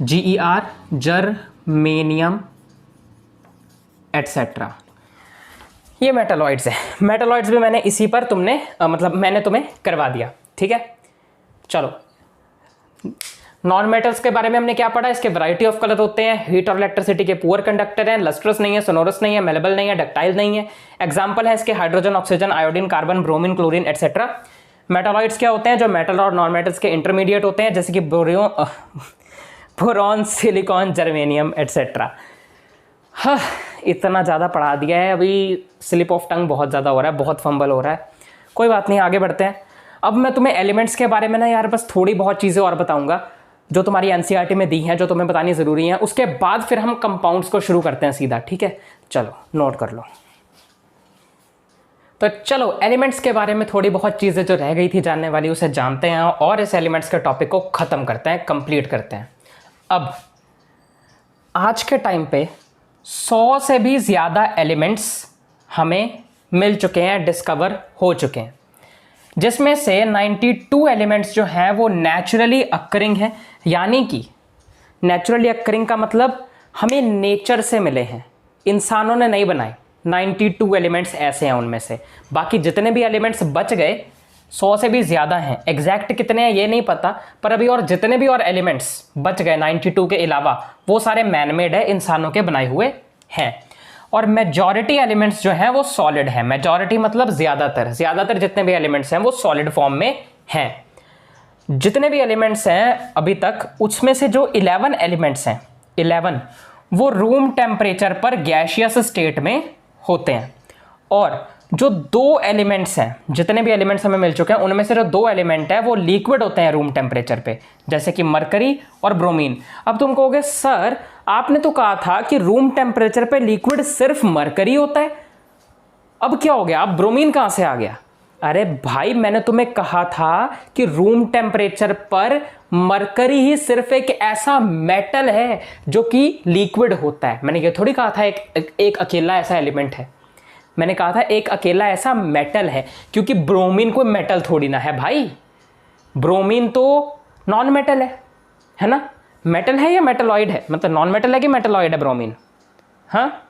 GER, जर्मेनियम एटसेट्रा, ये मेटलॉइड्स है। मेटलॉइड्स भी मैंने इसी पर मैंने तुम्हें करवा दिया। ठीक है, चलो नॉन मेटल्स के बारे में हमने क्या पढ़ा, इसके वैरायटी ऑफ कलर होते हैं, हीट और इलेक्ट्रिसिटी के पुअर कंडक्टर हैं, लस्ट्रस नहीं है, सोनोरस नहीं है, मेलेबल नहीं है, डक्टाइल नहीं है। एग्जाम्पल है इसके hydrogen, oxygen, iodine, carbon, bromine, chlorine etcetera. Metalloids क्या होते हैं, जो मेटल और नॉन मेटल्स के इंटरमीडिएट होते हैं, जैसे कि बोरॉन, सिलिकॉन, जर्मेनियम एटसेट्रा। हाँ, इतना ज़्यादा पढ़ा दिया है, अभी स्लिप ऑफ टंग बहुत ज़्यादा हो रहा है, बहुत फंबल हो रहा है, कोई बात नहीं, आगे बढ़ते हैं। अब मैं तुम्हें एलिमेंट्स के बारे में ना यार बस थोड़ी बहुत चीज़ें और बताऊंगा जो तुम्हारी एनसीईआरटी में दी हैं, जो तुम्हें बतानी ज़रूरी है। उसके बाद फिर हम कंपाउंड्स को शुरू करते हैं सीधा। ठीक है, चलो नोट कर लो। तो चलो एलिमेंट्स के बारे में थोड़ी बहुत चीज़ें जो रह गई थी जानने वाली, उसे जानते हैं और इस एलिमेंट्स के टॉपिक को ख़त्म करते हैं, कंप्लीट करते हैं। अब आज के टाइम पे 100 से भी ज़्यादा एलिमेंट्स हमें मिल चुके हैं, डिस्कवर हो चुके हैं, जिसमें से 92 एलिमेंट्स जो हैं वो नेचुरली अक्करिंग हैं। यानी कि नेचुरली अक्करिंग का मतलब हमें नेचर से मिले हैं, इंसानों ने नहीं बनाए। 92 एलिमेंट्स ऐसे हैं उनमें से। बाकी जितने भी एलिमेंट्स बच गए 100 से भी ज़्यादा हैं, एग्जैक्ट कितने हैं ये नहीं पता, पर अभी और जितने भी और एलिमेंट्स बच गए 92 के अलावा, वो सारे मैनमेड है, इंसानों के बनाए हुए हैं। और मेजॉरिटी एलिमेंट्स जो हैं वो सॉलिड हैं। मेजॉरिटी मतलब ज़्यादातर जितने भी एलिमेंट्स हैं वो सॉलिड फॉर्म में हैं। जितने भी एलिमेंट्स हैं अभी तक, उसमें से जो 11 एलिमेंट्स हैं, 11 वो रूम टेम्परेचर पर गैसियस स्टेट में होते हैं। और जो 2 एलिमेंट्स हैं, जितने भी एलिमेंट्स हमें मिल चुके हैं उनमें से जो 2 एलिमेंट है वो लिक्विड होते हैं रूम टेम्परेचर पे, जैसे कि मरकरी और ब्रोमीन। अब तुम कहोगे सर आपने तो कहा था कि रूम टेम्परेचर पे लिक्विड सिर्फ मरकरी होता है, अब क्या हो गया, अब ब्रोमीन कहां से आ गया? अरे भाई मैंने तुम्हें कहा था कि रूम टेम्परेचर पर मरकरी ही सिर्फ एक ऐसा मेटल है जो कि लिक्विड होता है। मैंने ये थोड़ी कहा था एक अकेला ऐसा एलिमेंट है, मैंने कहा था एक अकेला ऐसा मेटल है, क्योंकि ब्रोमीन कोई मेटल थोड़ी ना है भाई, ब्रोमीन तो नॉन मेटल है ना? मेटल है या मेटलॉइड है, मतलब नॉन मेटल है कि मेटलॉइड है ब्रोमीन? हाँ,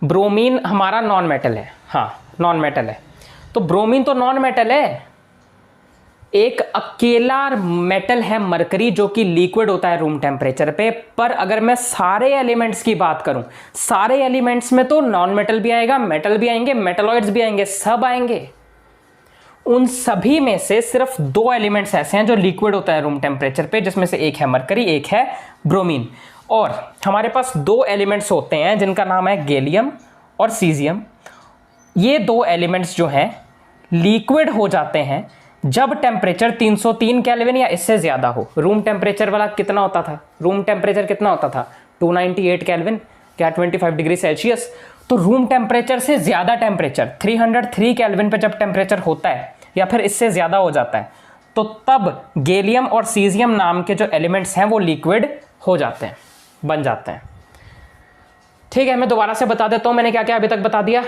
ब्रोमीन हमारा नॉन मेटल है, हाँ नॉन मेटल है, तो ब्रोमीन तो नॉन मेटल है। एक अकेला मेटल है मरकरी जो कि लिक्विड होता है रूम टेम्परेचर पे। पर अगर मैं सारे एलिमेंट्स की बात करूं, सारे एलिमेंट्स में तो नॉन मेटल भी आएगा, मेटल भी आएंगे, मेटलॉइड्स भी आएंगे, सब आएंगे। उन सभी में से सिर्फ 2 एलिमेंट्स ऐसे हैं जो लिक्विड होता है रूम टेम्परेचर पे, जिसमें से एक है मरकरी, एक है ब्रोमीन। और हमारे पास 2 एलिमेंट्स होते हैं जिनका नाम है गैलियम और सीजियम। ये 2 एलिमेंट्स जो हैं लिक्विड हो जाते हैं जब टेम्परेचर 303 केल्विन या इससे ज्यादा हो। रूम टेम्परेचर वाला कितना होता था, रूम टेम्परेचर कितना होता था? 298 केल्विन, क्या 25 डिग्री सेल्सियस। तो रूम टेम्परेचर से ज्यादा टेम्परेचर 303 केल्विन पे जब टेम्परेचर होता है या फिर इससे ज्यादा हो जाता है, तो तब गैलियम और सीजियम नाम के जो एलिमेंट्स हैं वो लिक्विड हो जाते हैं, बन जाते हैं। ठीक है, मैं दोबारा से बता देता हूं मैंने क्या क्या अभी तक बता दिया।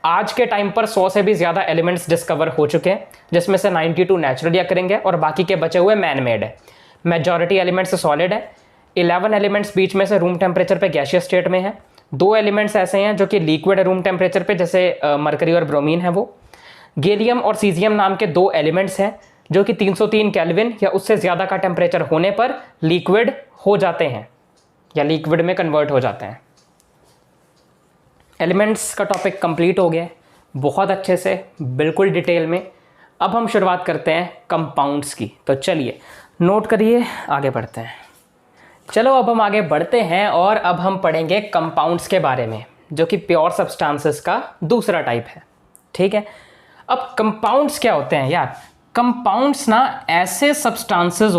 आज के टाइम पर 100 से भी ज्यादा एलिमेंट्स डिस्कवर हो चुके हैं, जिसमें से 92 नेचुरली अकरिंग है और बाकी के बचे हुए मैन मेड है। मेजॉरिटी एलिमेंट्स सॉलिड है। 11 एलिमेंट्स बीच में से रूम टेम्परेचर पे गैसियस स्टेट में है। 2 एलिमेंट्स ऐसे हैं जो कि लिक्विड है रूम टेम्परेचर पे, जैसे मरकरी और ब्रोमीन है वो। गैलियम और सीजियम नाम के 2 एलिमेंट्स हैं जो कि 303 केल्विन या उससे ज़्यादा का टेम्परेचर होने पर लिक्विड हो जाते हैं या लिक्विड में कन्वर्ट हो जाते हैं। एलिमेंट्स का टॉपिक कंप्लीट हो गया बहुत अच्छे से, बिल्कुल डिटेल में। अब हम शुरुआत करते हैं कंपाउंड्स की। तो चलिए नोट करिए, आगे बढ़ते हैं। चलो अब हम आगे बढ़ते हैं और अब हम पढ़ेंगे कंपाउंड्स के बारे में, जो कि प्योर सब्सटेंसेस का दूसरा टाइप है। ठीक है, अब कंपाउंड्स क्या होते हैं यार? कंपाउंड्स ना ऐसे सब्सटेंसेस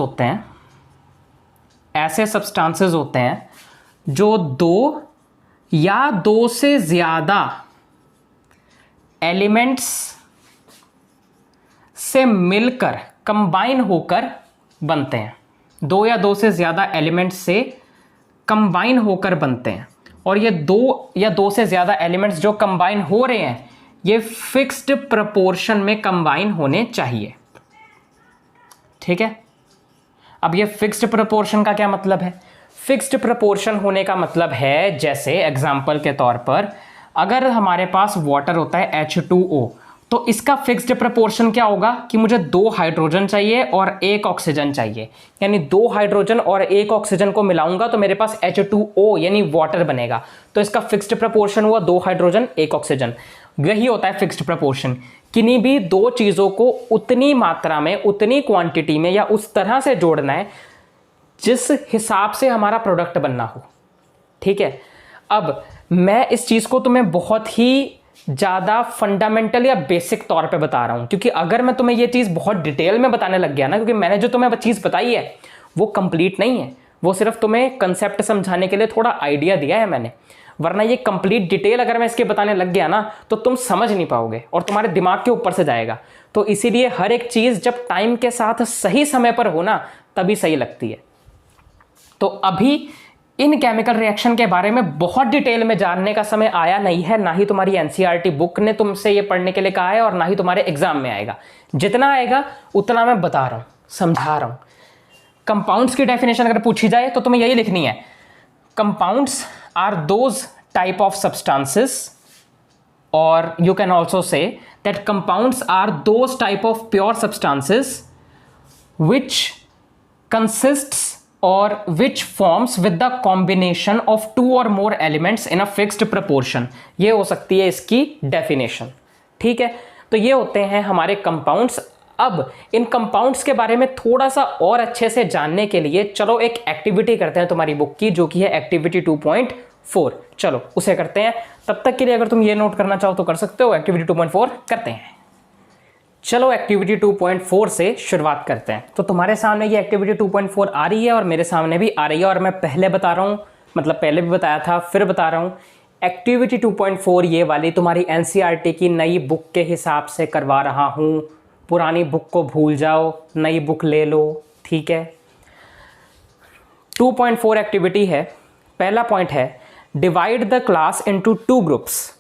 होते हैं जो 2 या 2 से ज्यादा एलिमेंट्स से मिलकर कंबाइन होकर बनते हैं। 2 या 2 से ज्यादा एलिमेंट्स से कंबाइन होकर बनते हैं, और ये 2 या 2 से ज्यादा एलिमेंट्स जो कंबाइन हो रहे हैं ये फिक्स्ड प्रोपोर्शन में कंबाइन होने चाहिए। ठीक है, अब ये फिक्स्ड प्रोपोर्शन का क्या मतलब है? फिक्स्ड प्रोपोर्शन होने का मतलब है, जैसे एग्जांपल के तौर पर अगर हमारे पास वाटर होता है H2O, तो इसका फिक्स्ड प्रोपोर्शन क्या होगा कि मुझे 2 हाइड्रोजन चाहिए और 1 ऑक्सीजन चाहिए, यानी 2 हाइड्रोजन और 1 ऑक्सीजन को मिलाऊंगा तो मेरे पास H2O यानी वाटर बनेगा। तो इसका फिक्स्ड प्रोपोर्शन हुआ 2 हाइड्रोजन 1 ऑक्सीजन। यही होता है फिक्स्ड प्रोपोर्शन। किन्हीं भी 2 चीज़ों को उतनी मात्रा में, उतनी क्वांटिटी में या उस तरह से जोड़ना है जिस हिसाब से हमारा प्रोडक्ट बनना हो। ठीक है, अब मैं इस चीज़ को तुम्हें बहुत ही ज़्यादा फंडामेंटल या बेसिक तौर पे बता रहा हूँ, क्योंकि अगर मैं तुम्हें ये चीज़ बहुत डिटेल में बताने लग गया ना, क्योंकि मैंने जो तुम्हें चीज़ बताई है वो कंप्लीट नहीं है, वो सिर्फ तुम्हें कंसेप्ट समझाने के लिए थोड़ा आइडिया दिया है मैंने, वरना ये कंप्लीट डिटेल अगर मैं इसके बताने लग गया ना तो तुम समझ नहीं पाओगे और तुम्हारे दिमाग के ऊपर से जाएगा। तो इसीलिए हर एक चीज़ जब टाइम के साथ सही समय पर हो ना तभी सही लगती है। तो अभी इन केमिकल रिएक्शन के बारे में बहुत डिटेल में जानने का समय आया नहीं है, ना ही तुम्हारी एनसीईआरटी बुक ने तुमसे ये पढ़ने के लिए कहा है और ना ही तुम्हारे एग्जाम में आएगा। जितना आएगा उतना मैं बता रहा हूँ, समझा रहा हूँ। कंपाउंड्स की डेफिनेशन अगर पूछी जाए तो तुम्हें यही लिखनी है, compounds are those type of substances, और you can also say that compounds are those type of pure substances which consists or which forms with the combination of 2 or more elements in a fixed proportion। ये हो सकती है इसकी definition. ठीक है, तो ये होते हैं हमारे कंपाउंड्स। अब इन कंपाउंड्स के बारे में थोड़ा सा और अच्छे से जानने के लिए चलो एक एक्टिविटी करते हैं तुम्हारी बुक की, जो कि है एक्टिविटी 2.4। चलो उसे करते हैं। तब तक के लिए अगर तुम ये नोट करना चाहो तो कर सकते हो। एक्टिविटी 2.4 करते हैं। चलो एक्टिविटी 2.4 से शुरुआत करते हैं। तो तुम्हारे सामने ये एक्टिविटी 2.4 आ रही है और मेरे सामने भी आ रही है, और मैं पहले बता रहा हूँ, मतलब पहले भी बताया था फिर बता रहा हूँ। एक्टिविटी 2.4 ये वाली तुम्हारी एनसीईआरटी की नई बुक के हिसाब से करवा रहा हूँ। पुरानी बुक को भूल जाओ, नई बुक ले लो, ठीक है। 2.4 एक्टिविटी है। पहला पॉइंट है, divide the class into 2 groups,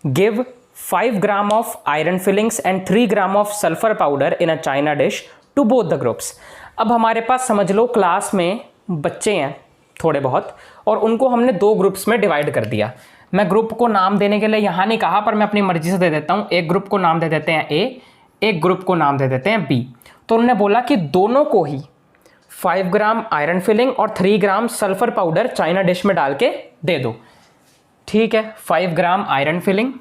give 5 gram of iron filings and 3 gram of sulphur powder in a china dish to both the groups. अब हमारे पास समझ लो क्लास में बच्चे हैं थोड़े बहुत, और उनको हमने 2 ग्रुप्स में डिवाइड कर दिया। मैं ग्रुप को नाम देने के लिए यहाँ नहीं कहा, पर मैं अपनी मर्जी से दे देता हूँ। एक ग्रुप को नाम दे देते हैं ए, एक ग्रुप को नाम दे देते हैं बी। तो उन्होंने बोला कि दोनों को ही 5 ग्राम आयरन फिलिंग और 3 ग्राम सल्फर पाउडर चाइना डिश में डाल के दे दो, ठीक है। 5 ग्राम आयरन फिलिंग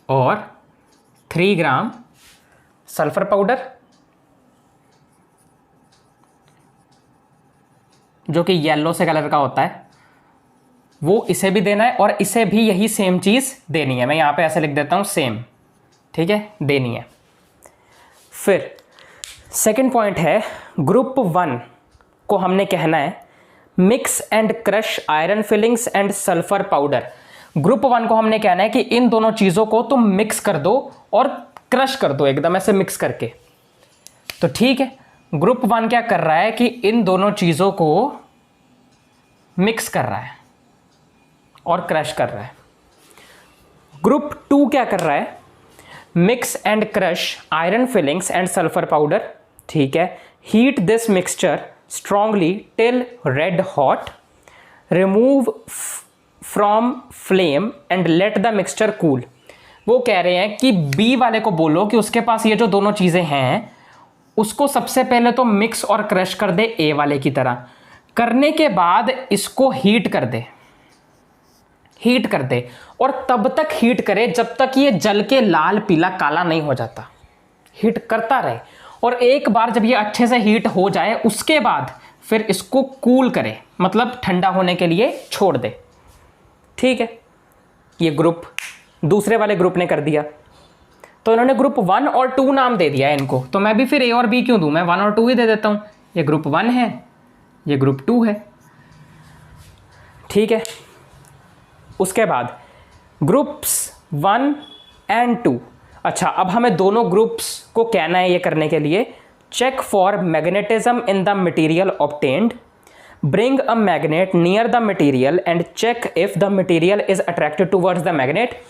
और 3 ग्राम सल्फर पाउडर, जो कि येलो से कलर का होता है, वो इसे भी देना है और इसे भी यही सेम चीज़ देनी है। मैं यहाँ पे ऐसे लिख देता हूँ सेम, ठीक है, देनी है। फिर सेकंड पॉइंट है, ग्रुप 1 को हमने कहना है mix and crush iron filings and sulphur powder. Group 1 को हमने कहना है कि इन दोनों चीज़ों को तुम मिक्स कर दो और क्रश कर दो एकदम ऐसे मिक्स करके। तो ठीक है, ग्रुप 1 क्या कर रहा है कि इन दोनों चीज़ों को मिक्स कर रहा है और क्रश कर रहा है। ग्रुप 2 क्या कर रहा है, mix and crush iron filings and sulphur powder, ठीक है। Heat this mixture strongly till red hot, remove from flame and let the mixture cool. वो कह रहे हैं कि बी वाले को बोलो कि उसके पास ये जो दोनों चीज़ें हैं उसको सबसे पहले तो मिक्स और क्रश कर दे ए वाले की तरह, करने के बाद इसको हीट कर दे, हीट कर दे, और तब तक हीट करे जब तक ये जल के लाल पीला काला नहीं हो जाता। हीट करता रहे, और एक बार जब ये अच्छे से हीट हो जाए उसके बाद फिर इसको कूल करे, मतलब ठंडा होने के लिए छोड़ दे, ठीक है। ये ग्रुप दूसरे वाले ग्रुप ने कर दिया, तो इन्होंने ग्रुप 1 और 2 नाम दे दिया है इनको। तो मैं भी फिर ए और बी क्यों दूं, मैं 1 और 2 ही दे देता हूं। ये ग्रुप 1 है, ये ग्रुप 2 है, ठीक है। उसके बाद ग्रुप्स 1 एंड 2। अच्छा, अब हमें दोनों ग्रुप्स को कहना है ये करने के लिए, check for magnetism in the material obtained, bring a magnet near the material and check if the material is attracted towards the magnet.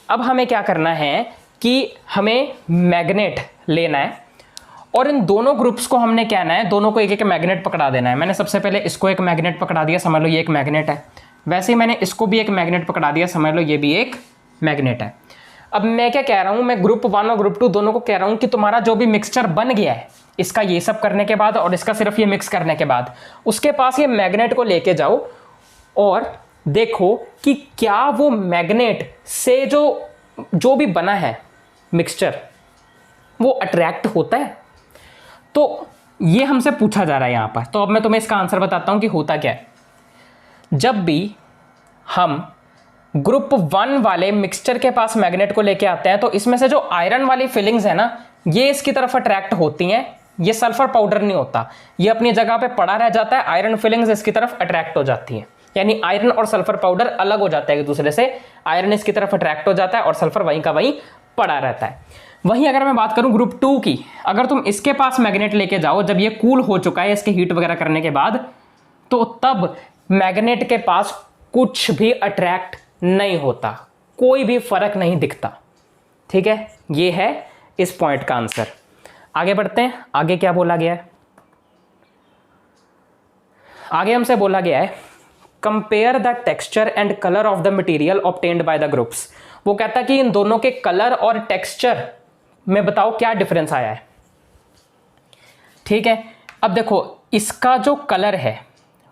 अब हमें क्या करना है कि हमें मैग्नेट लेना है और इन दोनों ग्रुप्स को हमने कहना है, दोनों को एक एक मैग्नेट पकड़ा देना है। मैंने सबसे पहले इसको एक मैग्नेट पकड़ा दिया, समझ लो ये एक मैग्नेट है। वैसे ही मैंने इसको भी एक मैग्नेट पकड़ा दिया, समझ लो ये भी एक मैग्नेट है। अब मैं क्या कह रहा हूं, मैं ग्रुप 1 और ग्रुप 2 दोनों को कह रहा हूं कि तुम्हारा जो भी मिक्सचर बन गया है, इसका ये सब करने के बाद और इसका सिर्फ ये मिक्स करने के बाद, उसके पास ये मैग्नेट को लेके जाओ और देखो कि क्या वो मैग्नेट से जो भी बना है मिक्सचर वो अट्रैक्ट होता है। तो ये हमसे पूछा जा रहा है यहां पर। तो अब मैं तुम्हें इसका आंसर बताता हूं कि होता क्या है। जब भी हम ग्रुप 1 वाले मिक्सचर के पास मैग्नेट को लेके आते हैं तो इसमें से जो आयरन वाली फिलिंग्स है ना, ये इसकी तरफ अट्रैक्ट होती हैं। ये सल्फर पाउडर नहीं होता, ये अपनी जगह पे पड़ा रह जाता है, आयरन फिलिंग्स इसकी तरफ अट्रैक्ट हो जाती हैं। यानी आयरन और सल्फर पाउडर अलग हो जाता है एक दूसरे से, आयरन इसकी तरफ अट्रैक्ट हो जाता है और सल्फर वहीं का वहीं पड़ा रहता है। वहीं अगर मैं बात करूं ग्रुप 2 की, अगर तुम इसके पास मैग्नेट लेके जाओ, जब ये कूल हो चुका है इसके हीट वगैरह करने के बाद, तो तब मैग्नेट के पास कुछ भी अट्रैक्ट नहीं होता, कोई भी फर्क नहीं दिखता, ठीक है। ये है इस पॉइंट का आंसर। आगे बढ़ते हैं, आगे क्या बोला गया है। आगे हमसे बोला गया है compare the texture and colour of the material obtained by the groups. वो कहता है कि इन दोनों के कलर और टेक्सचर में बताओ क्या डिफरेंस आया है, ठीक है। अब देखो इसका जो कलर है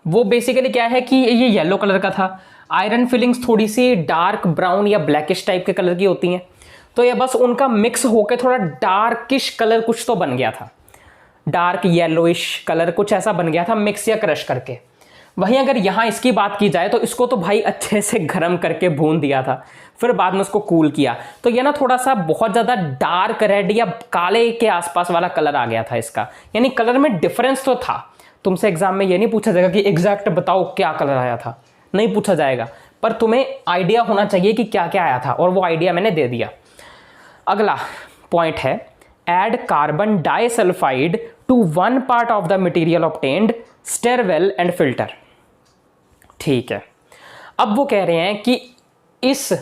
वो बेसिकली क्या है कि ये येलो कलर का था, आयरन फिलिंग्स थोड़ी सी डार्क ब्राउन या ब्लैकिश टाइप के कलर की होती हैं, तो ये बस उनका मिक्स होकर थोड़ा डार्किश कलर कुछ तो बन गया था, डार्क येलोइश कलर कुछ ऐसा बन गया था मिक्स या क्रश करके। वहीं अगर यहाँ इसकी बात की जाए तो इसको तो भाई अच्छे से गर्म करके भून दिया था, फिर बाद में उसको कूल किया, तो ये ना थोड़ा सा बहुत ज़्यादा डार्क रेड या काले के आसपास वाला कलर आ गया था इसका, यानी कलर में डिफरेंस तो था। तुमसे एग्जाम में ये नहीं पूछा जाएगा कि एग्जैक्ट बताओ क्या कलर आया था, नहीं पूछा जाएगा, पर तुम्हें आइडिया होना चाहिए कि क्या क्या आया था, और वो आइडिया मैंने दे दिया। अगला पॉइंट है add carbon disulphide to one part of the material obtained, stir well and filter. ठीक है, अब वो कह रहे हैं कि इस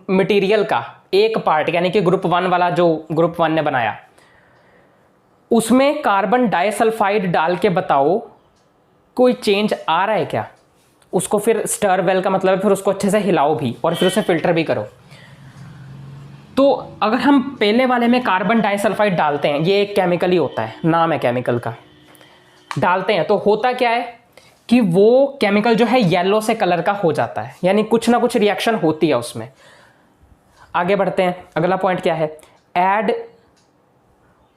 मटेरियल का एक पार्ट यानी कि ग्रुप 1 वाला जो ग्रुप 1 ने बनाया, उसमें कार्बन डाइसल्फाइड डाल के बताओ कोई चेंज आ रहा है क्या। उसको फिर स्टर वेल का मतलब है फिर उसको अच्छे से हिलाओ भी और फिर उसे फिल्टर भी करो। तो अगर हम पहले वाले में कार्बन डाइसल्फाइड डालते हैं, ये एक केमिकल ही होता है, नाम है केमिकल का, डालते हैं तो होता क्या है कि वो केमिकल जो है येलो से कलर का हो जाता है, यानी कुछ ना कुछ रिएक्शन होती है उसमें। आगे बढ़ते हैं, अगला पॉइंट क्या है, ऐड,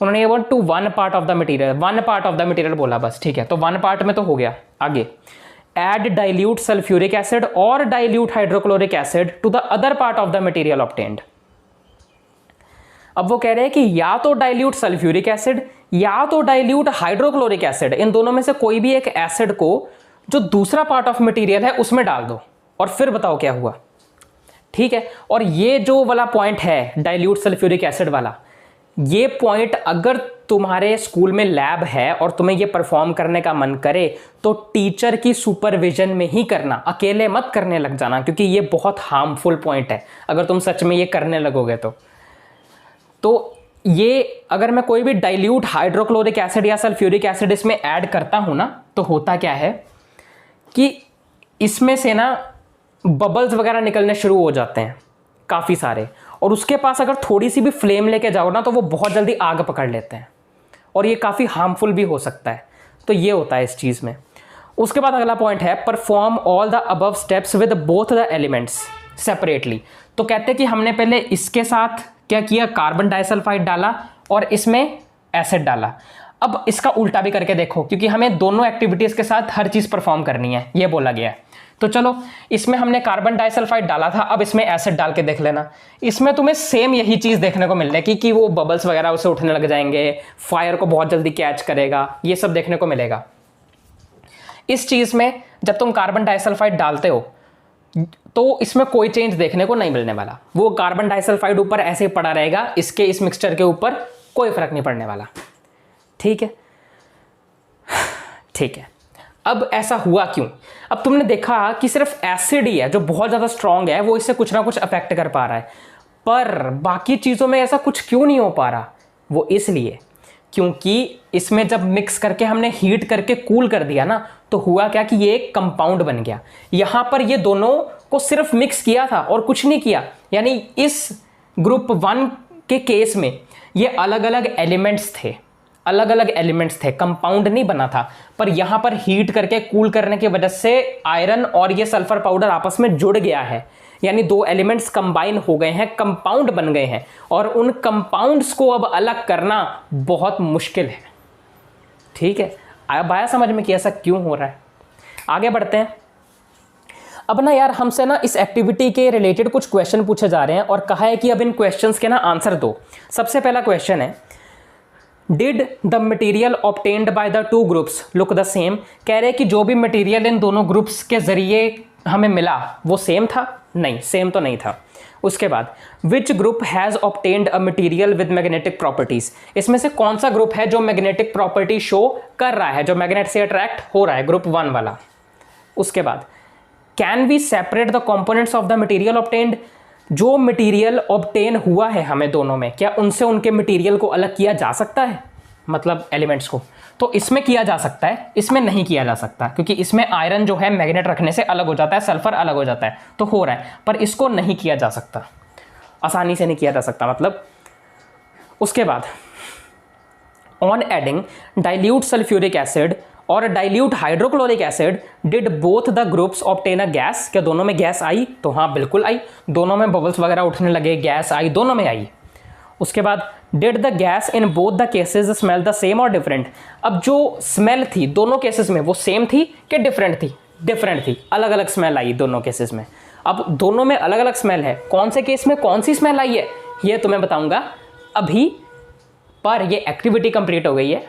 उन्होंने ये to one part of the material, one part of the material बोला बस, ठीक है, तो वन पार्ट में तो हो गया। आगे ऐड डाइल्यूट सल्फ्यूरिक एसिड और dilute hydrochloric acid to the other part of the material obtained. अब वो कह रहे हैं कि या तो डाइल्यूट सल्फ्यूरिक एसिड या तो डाइल्यूट हाइड्रोक्लोरिक एसिड, इन दोनों में से कोई भी एक एसिड को जो दूसरा पार्ट ऑफ मटेरियल है उसमें डाल दो और फिर बताओ क्या हुआ। ठीक है, और ये जो वाला पॉइंट है डाइल्यूट सल्फ्यूरिक एसिड वाला, ये पॉइंट अगर तुम्हारे स्कूल में लैब है और तुम्हें ये परफॉर्म करने का मन करे तो टीचर की सुपरविजन में ही करना, अकेले मत करने लग जाना, क्योंकि ये बहुत हार्मफुल पॉइंट है अगर तुम सच में ये करने लगोगे तो ये अगर मैं कोई भी डाइल्यूट हाइड्रोक्लोरिक एसिड या सल्फ्यूरिक एसिड इसमें ऐड करता हूं ना, तो होता क्या है कि इसमें से ना बबल्स वगैरह निकलने शुरू हो जाते हैं काफ़ी सारे, और उसके पास अगर थोड़ी सी भी फ्लेम लेके जाओ ना तो वो बहुत जल्दी आग पकड़ लेते हैं और ये काफ़ी हार्मफुल भी हो सकता है। तो ये होता है इस चीज़ में। उसके बाद अगला पॉइंट है perform all the above steps with both the elements separately. तो कहते हैं कि हमने पहले इसके साथ क्या किया, कार्बन डाइसल्फाइड डाला और इसमें एसिड डाला। अब इसका उल्टा भी करके देखो, क्योंकि हमें दोनों एक्टिविटीज़ के साथ हर चीज़ परफॉर्म करनी है, ये बोला गया है। तो चलो, इसमें हमने कार्बन डाइसल्फाइड डाला था, अब इसमें एसिड डाल के देख लेना। इसमें तुम्हें सेम यही चीज़ देखने को मिलने की कि वो बबल्स वगैरह उसे उठने लग जाएंगे, फायर को बहुत जल्दी कैच करेगा, ये सब देखने को मिलेगा। इस चीज़ में जब तुम कार्बन डाइसल्फाइड डालते हो तो इसमें कोई चेंज देखने को नहीं मिलने वाला, वो कार्बन डाइसल्फाइड ऊपर ऐसे ही पड़ा रहेगा, इसके इस मिक्सचर के ऊपर कोई फर्क नहीं पड़ने वाला। ठीक है, ठीक है। अब ऐसा हुआ क्यों? अब तुमने देखा कि सिर्फ एसिड ही है जो बहुत ज़्यादा स्ट्रांग है, वो इससे कुछ ना कुछ अफेक्ट कर पा रहा है, पर बाकी चीज़ों में ऐसा कुछ क्यों नहीं हो पा रहा? वो इसलिए क्योंकि इसमें जब मिक्स करके हमने हीट करके कूल कर दिया ना, तो हुआ क्या कि ये एक कंपाउंड बन गया। यहां पर ये दोनों को सिर्फ मिक्स किया था और कुछ नहीं किया, यानी इस ग्रुप 1 के केस में ये अलग अलग एलिमेंट्स थे, अलग अलग एलिमेंट्स थे, कंपाउंड नहीं बना था। पर यहां पर हीट करके कूल करने की वजह से आयरन और ये सल्फर पाउडर आपस में जुड़ गया है, यानी दो एलिमेंट्स कंबाइन हो गए हैं, कंपाउंड बन गए हैं, और उन कंपाउंड्स को अब अलग करना बहुत मुश्किल है। ठीक है, अब आया समझ में कि ऐसा क्यों हो रहा है? आगे बढ़ते हैं। अब ना यार, हमसे ना इस एक्टिविटी के रिलेटेड कुछ क्वेश्चन पूछे जा रहे हैं और कहा है कि अब इन क्वेश्चंस के ना आंसर दो। सबसे पहला क्वेश्चन है, did the material obtained by the two groups look the same? कह रहे हैं कि जो भी मटेरियल इन दोनों ग्रुप्स के जरिए हमें मिला वो सेम था? नहीं, सेम तो नहीं था। उसके बाद which group has obtained a material with magnetic properties? इसमें से कौन सा ग्रुप है जो मैग्नेटिक प्रॉपर्टी शो कर रहा है, जो मैग्नेट से अट्रैक्ट हो रहा है, ग्रुप 1 वाला। उसके बाद can we separate the components of the material obtained? जो मटेरियल ऑब्टेन हुआ है हमें दोनों में, क्या उनसे उनके मटेरियल को अलग किया जा सकता है, मतलब एलिमेंट्स को? तो इसमें किया जा सकता है, इसमें नहीं किया जा सकता, क्योंकि इसमें आयरन जो है मैग्नेट रखने से अलग हो जाता है, सल्फर अलग हो जाता है, तो हो रहा है, पर इसको नहीं किया जा सकता, आसानी से नहीं किया जा सकता मतलब। उसके बाद on adding dilute sulphuric acid और dilute hydrochloric acid did both the groups obtain a gas? क्या दोनों में गैस आई? तो हाँ, बिल्कुल आई, दोनों में बबल्स वगैरह उठने लगे, गैस आई, दोनों में आई। उसके बाद did the gas in both the cases smell the same और डिफरेंट? अब जो स्मेल थी दोनों केसेस में वो सेम थी कि डिफरेंट थी? डिफरेंट थी, अलग अलग स्मेल आई दोनों केसेस में। अब दोनों में अलग अलग स्मेल है, कौन से केस में कौन सी स्मेल आई है ये तुम्हें बताऊंगा अभी, पर ये एक्टिविटी कंप्लीट हो गई है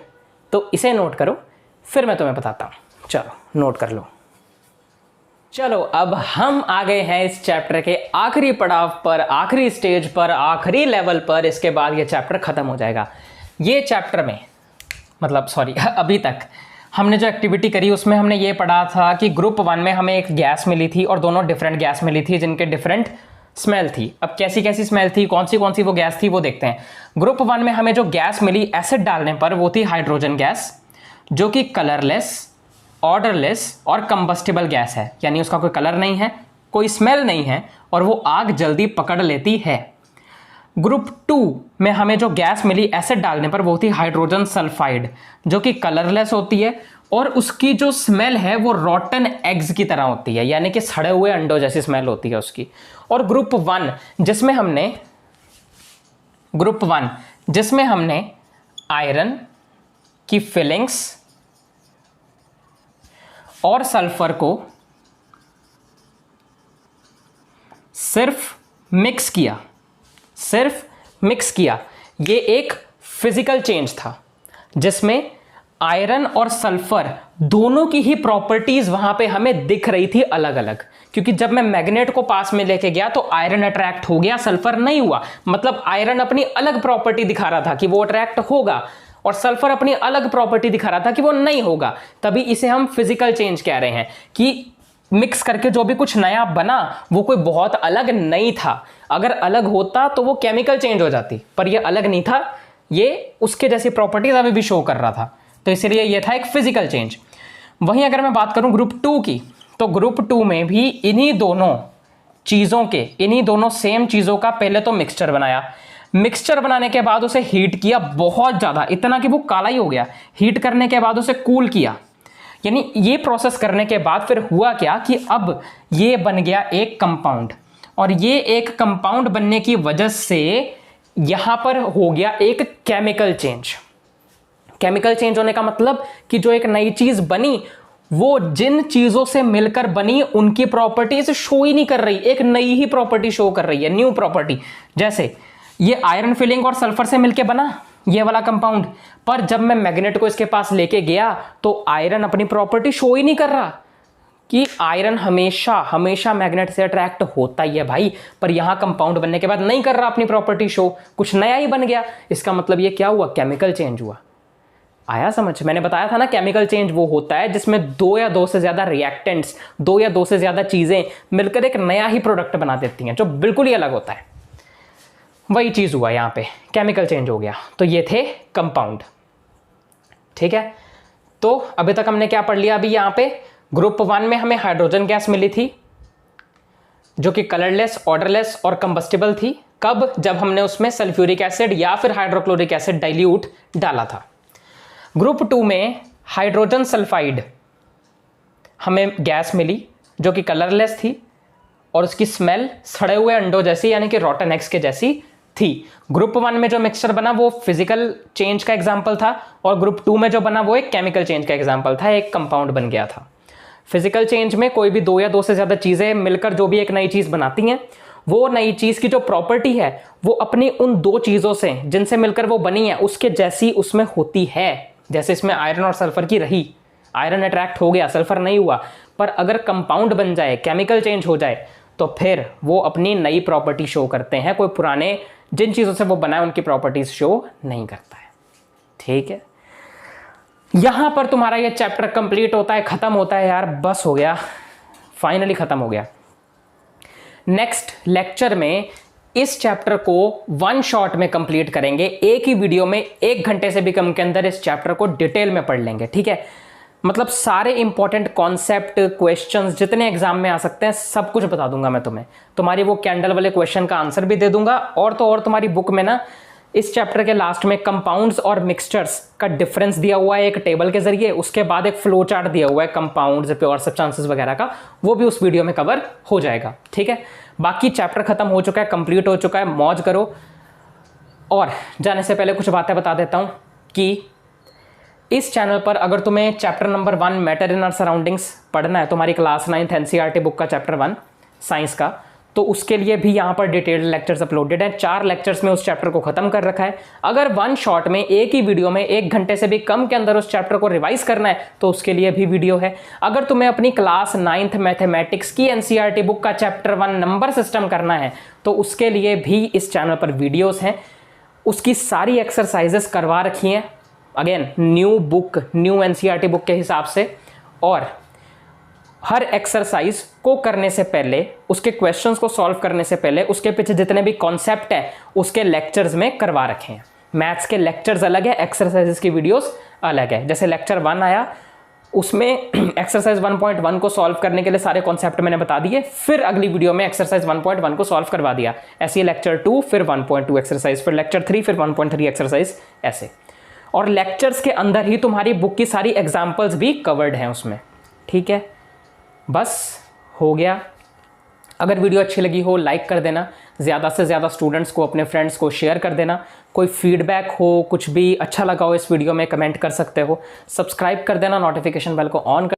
तो इसे नोट करो, फिर मैं तुम्हें बताता हूं। चलो नोट कर लो। चलो अब हम आ गए हैं इस चैप्टर के आखिरी पड़ाव पर, आखिरी स्टेज पर, आखिरी लेवल पर। इसके बाद ये चैप्टर खत्म हो जाएगा। ये चैप्टर में मतलब सॉरी अभी तक हमने जो एक्टिविटी करी उसमें हमने ये पढ़ा था कि ग्रुप 1 में हमें एक गैस मिली थी और दोनों डिफरेंट गैस मिली थी जिनके डिफरेंट स्मेल थी। अब कैसी कैसी स्मेल थी, कौन सी वो गैस थी वो देखते हैं। ग्रुप 1 में हमें जो गैस मिली एसिड डालने पर वो थी हाइड्रोजन गैस, जो कि कलरलेस, ऑर्डरलेस और कंबस्टिबल गैस है, यानी उसका कोई कलर नहीं है, कोई स्मेल नहीं है और वो आग जल्दी पकड़ लेती है। ग्रुप 2 में हमें जो गैस मिली एसिड डालने पर वो थी हाइड्रोजन सल्फाइड, जो कि कलरलेस होती है और उसकी जो स्मेल है वो रॉटन एग्स की तरह होती है, यानी कि सड़े हुए अंडों जैसी स्मेल होती है उसकी। और ग्रुप 1 जिसमें हमने आयरन की फिलिंग्स और सल्फर को सिर्फ मिक्स किया, ये एक फिजिकल चेंज था जिसमें आयरन और सल्फर दोनों की ही प्रॉपर्टीज वहां पे हमें दिख रही थी अलग अलग। क्योंकि जब मैं मैग्नेट को पास में लेके गया तो आयरन अट्रैक्ट हो गया, सल्फर नहीं हुआ। मतलब आयरन अपनी अलग प्रॉपर्टी दिखा रहा था कि वो अट्रैक्ट होगा और सल्फर अपनी अलग प्रॉपर्टी दिखा रहा था कि वो नहीं होगा। तभी इसे हम फिजिकल चेंज कह रहे हैं कि मिक्स करके जो भी कुछ नया बना वो कोई बहुत अलग नहीं था। अगर अलग होता तो वो केमिकल चेंज हो जाती, पर ये अलग नहीं था, ये उसके जैसी प्रॉपर्टीज अभी भी शो कर रहा था, तो इसलिए ये था एक फिजिकल चेंज। वहीं अगर मैं बात करूं ग्रुप 2 की, तो ग्रुप 2 में भी इन्हीं दोनों सेम चीज़ों का पहले तो मिक्सचर बनाया। मिक्सचर बनाने के बाद उसे हीट किया बहुत ज़्यादा, इतना कि वो काला ही हो गया। हीट करने के बाद उसे कूल किया, यानी ये प्रोसेस करने के बाद फिर हुआ क्या कि अब ये बन गया एक कंपाउंड, और ये एक कंपाउंड बनने की वजह से यहां पर हो गया एक केमिकल चेंज। केमिकल चेंज होने का मतलब कि जो एक नई चीज बनी वो जिन चीजों से मिलकर बनी उनकी प्रॉपर्टीज शो ही नहीं कर रही, एक नई ही प्रॉपर्टी शो कर रही है, न्यू प्रॉपर्टी। जैसे ये आयरन फिलिंग और सल्फर से मिलकर बना ये वाला कंपाउंड, पर जब मैं मैग्नेट को इसके पास लेके गया तो आयरन अपनी प्रॉपर्टी शो ही नहीं कर रहा, कि आयरन हमेशा मैग्नेट से अट्रैक्ट होता ही है भाई, पर यहां कंपाउंड बनने के बाद नहीं कर रहा अपनी प्रॉपर्टी शो, कुछ नया ही बन गया। इसका मतलब ये क्या हुआ, केमिकल चेंज हुआ। आया समझ? मैंने बताया था ना केमिकल चेंज वो होता है जिसमें 2 या 2 से ज्यादा रिएक्टेंट्स, 2 या 2 से ज्यादा चीजें मिलकर एक नया ही प्रोडक्ट बना देती हैं जो बिल्कुल ही अलग होता है। वही चीज हुआ यहां पे, केमिकल चेंज हो गया। तो ये थे कंपाउंड, ठीक है। तो अभी तक हमने क्या पढ़ लिया, अभी यहां पे ग्रुप 1 में हमें हाइड्रोजन गैस मिली थी जो कि कलरलेस, ऑर्डरलेस और कंबस्टिबल थी। कब? जब हमने उसमें सल्फ्यूरिक एसिड या फिर हाइड्रोक्लोरिक एसिड डाइल्यूट डाला था। ग्रुप 2 में हाइड्रोजन सल्फाइड हमें गैस मिली जो कि कलरलेस थी और उसकी स्मेल सड़े हुए अंडों जैसी, यानी कि रॉटन एग्स के जैसी थी। ग्रुप 1 में जो मिक्सचर बना वो फिजिकल चेंज का एग्जाम्पल था और ग्रुप 2 में जो बना वो एक केमिकल चेंज का एग्जाम्पल था, एक कंपाउंड बन गया था। फिजिकल चेंज में कोई भी 2 या 2 से ज्यादा चीजें मिलकर जो भी एक नई चीज बनाती हैं, वो नई चीज की जो प्रॉपर्टी है वो अपनी उन 2 चीजों से जिनसे मिलकर वो बनी है उसके जैसी उसमें होती है। जैसे इसमें आयरन और सल्फर की रही, आयरन अट्रैक्ट हो गया, सल्फर नहीं हुआ, पर अगर कंपाउंड बन जाए, केमिकल चेंज हो जाए, तो फिर वो अपनी नई प्रॉपर्टी शो करते हैं। कोई पुराने जिन चीजों से वो बनाए उनकी प्रॉपर्टीज शो नहीं करता है, ठीक है। यहां पर तुम्हारा ये चैप्टर कंप्लीट होता है, खत्म होता है यार, बस हो गया, फाइनली खत्म हो गया। नेक्स्ट लेक्चर में इस चैप्टर को 1 शॉट में कंप्लीट करेंगे, एक ही वीडियो में 1 घंटे से भी कम के अंदर इस चैप्टर को डिटेल में पढ़ लेंगे, ठीक है। मतलब सारे इंपॉर्टेंट कॉन्सेप्ट, क्वेश्चंस जितने एग्जाम में आ सकते हैं सब कुछ बता दूंगा मैं तुम्हें। तुम्हारी वो कैंडल वाले क्वेश्चन का आंसर भी दे दूंगा, और तो और तुम्हारी बुक में ना इस चैप्टर के लास्ट में कंपाउंड्स और मिक्सचर्स का डिफरेंस दिया हुआ है एक टेबल के जरिए, उसके बाद एक फ्लो चार्ट दिया हुआ है कंपाउंड्स, प्योर सब्सटेंसेस वगैरह का, वो भी उस वीडियो में कवर हो जाएगा, ठीक है। बाकी चैप्टर खत्म हो चुका है, कंप्लीट हो चुका है, मौज करो। और जाने से पहले कुछ बातें बता देता हूं कि इस चैनल पर अगर तुम्हें chapter number 1 matter in our surroundings पढ़ना है, तुम्हारी क्लास 9th एनसीईआरटी बुक का चैप्टर 1 साइंस का, तो उसके लिए भी यहाँ पर डिटेल्ड लेक्चर्स अपलोडेड हैं। 4 लेक्चर्स में उस चैप्टर को खत्म कर रखा है। अगर वन शॉट में एक ही वीडियो में 1 घंटे से भी कम के अंदर उस चैप्टर को रिवाइज करना है तो उसके लिए भी वीडियो है। अगर तुम्हें अपनी क्लास 9th मैथमेटिक्स की एनसीईआरटी बुक का चैप्टर 1 नंबर सिस्टम करना है तो उसके लिए भी इस चैनल पर वीडियोस हैं। उसकी सारी एक्सरसाइजेस करवा रखी हैं, again new book, new NCERT book के हिसाब से, और हर एक्सरसाइज को करने से पहले, उसके क्वेश्चंस को सॉल्व करने से पहले उसके पीछे जितने भी कॉन्सेप्ट है उसके लेक्चर्स में करवा रखे हैं। मैथ्स के लेक्चर्स अलग है, एक्सरसाइजेस की वीडियोस अलग है। जैसे लेक्चर 1 आया, उसमें एक्सरसाइज 1.1 को सॉल्व करने के लिए सारे कॉन्सेप्ट मैंने बता दिए, फिर अगली वीडियो में एक्सरसाइज 1.1 को सॉल्व करवा दिया। ऐसे लेक्चर 2 फिर 1.2 एक्सरसाइज, फिर लेक्चर 3 फिर 1.3 एक्सरसाइज, ऐसे। और लेक्चर्स के अंदर ही तुम्हारी बुक की सारी एग्जाम्पल्स भी कवर्ड हैं उसमें। ठीक है, बस हो गया। अगर वीडियो अच्छी लगी हो लाइक कर देना, ज़्यादा से ज़्यादा स्टूडेंट्स को, अपने फ्रेंड्स को शेयर कर देना। कोई फीडबैक हो, कुछ भी अच्छा लगा हो इस वीडियो में, कमेंट कर सकते हो। सब्सक्राइब कर देना, नोटिफिकेशन बेल को ऑन कर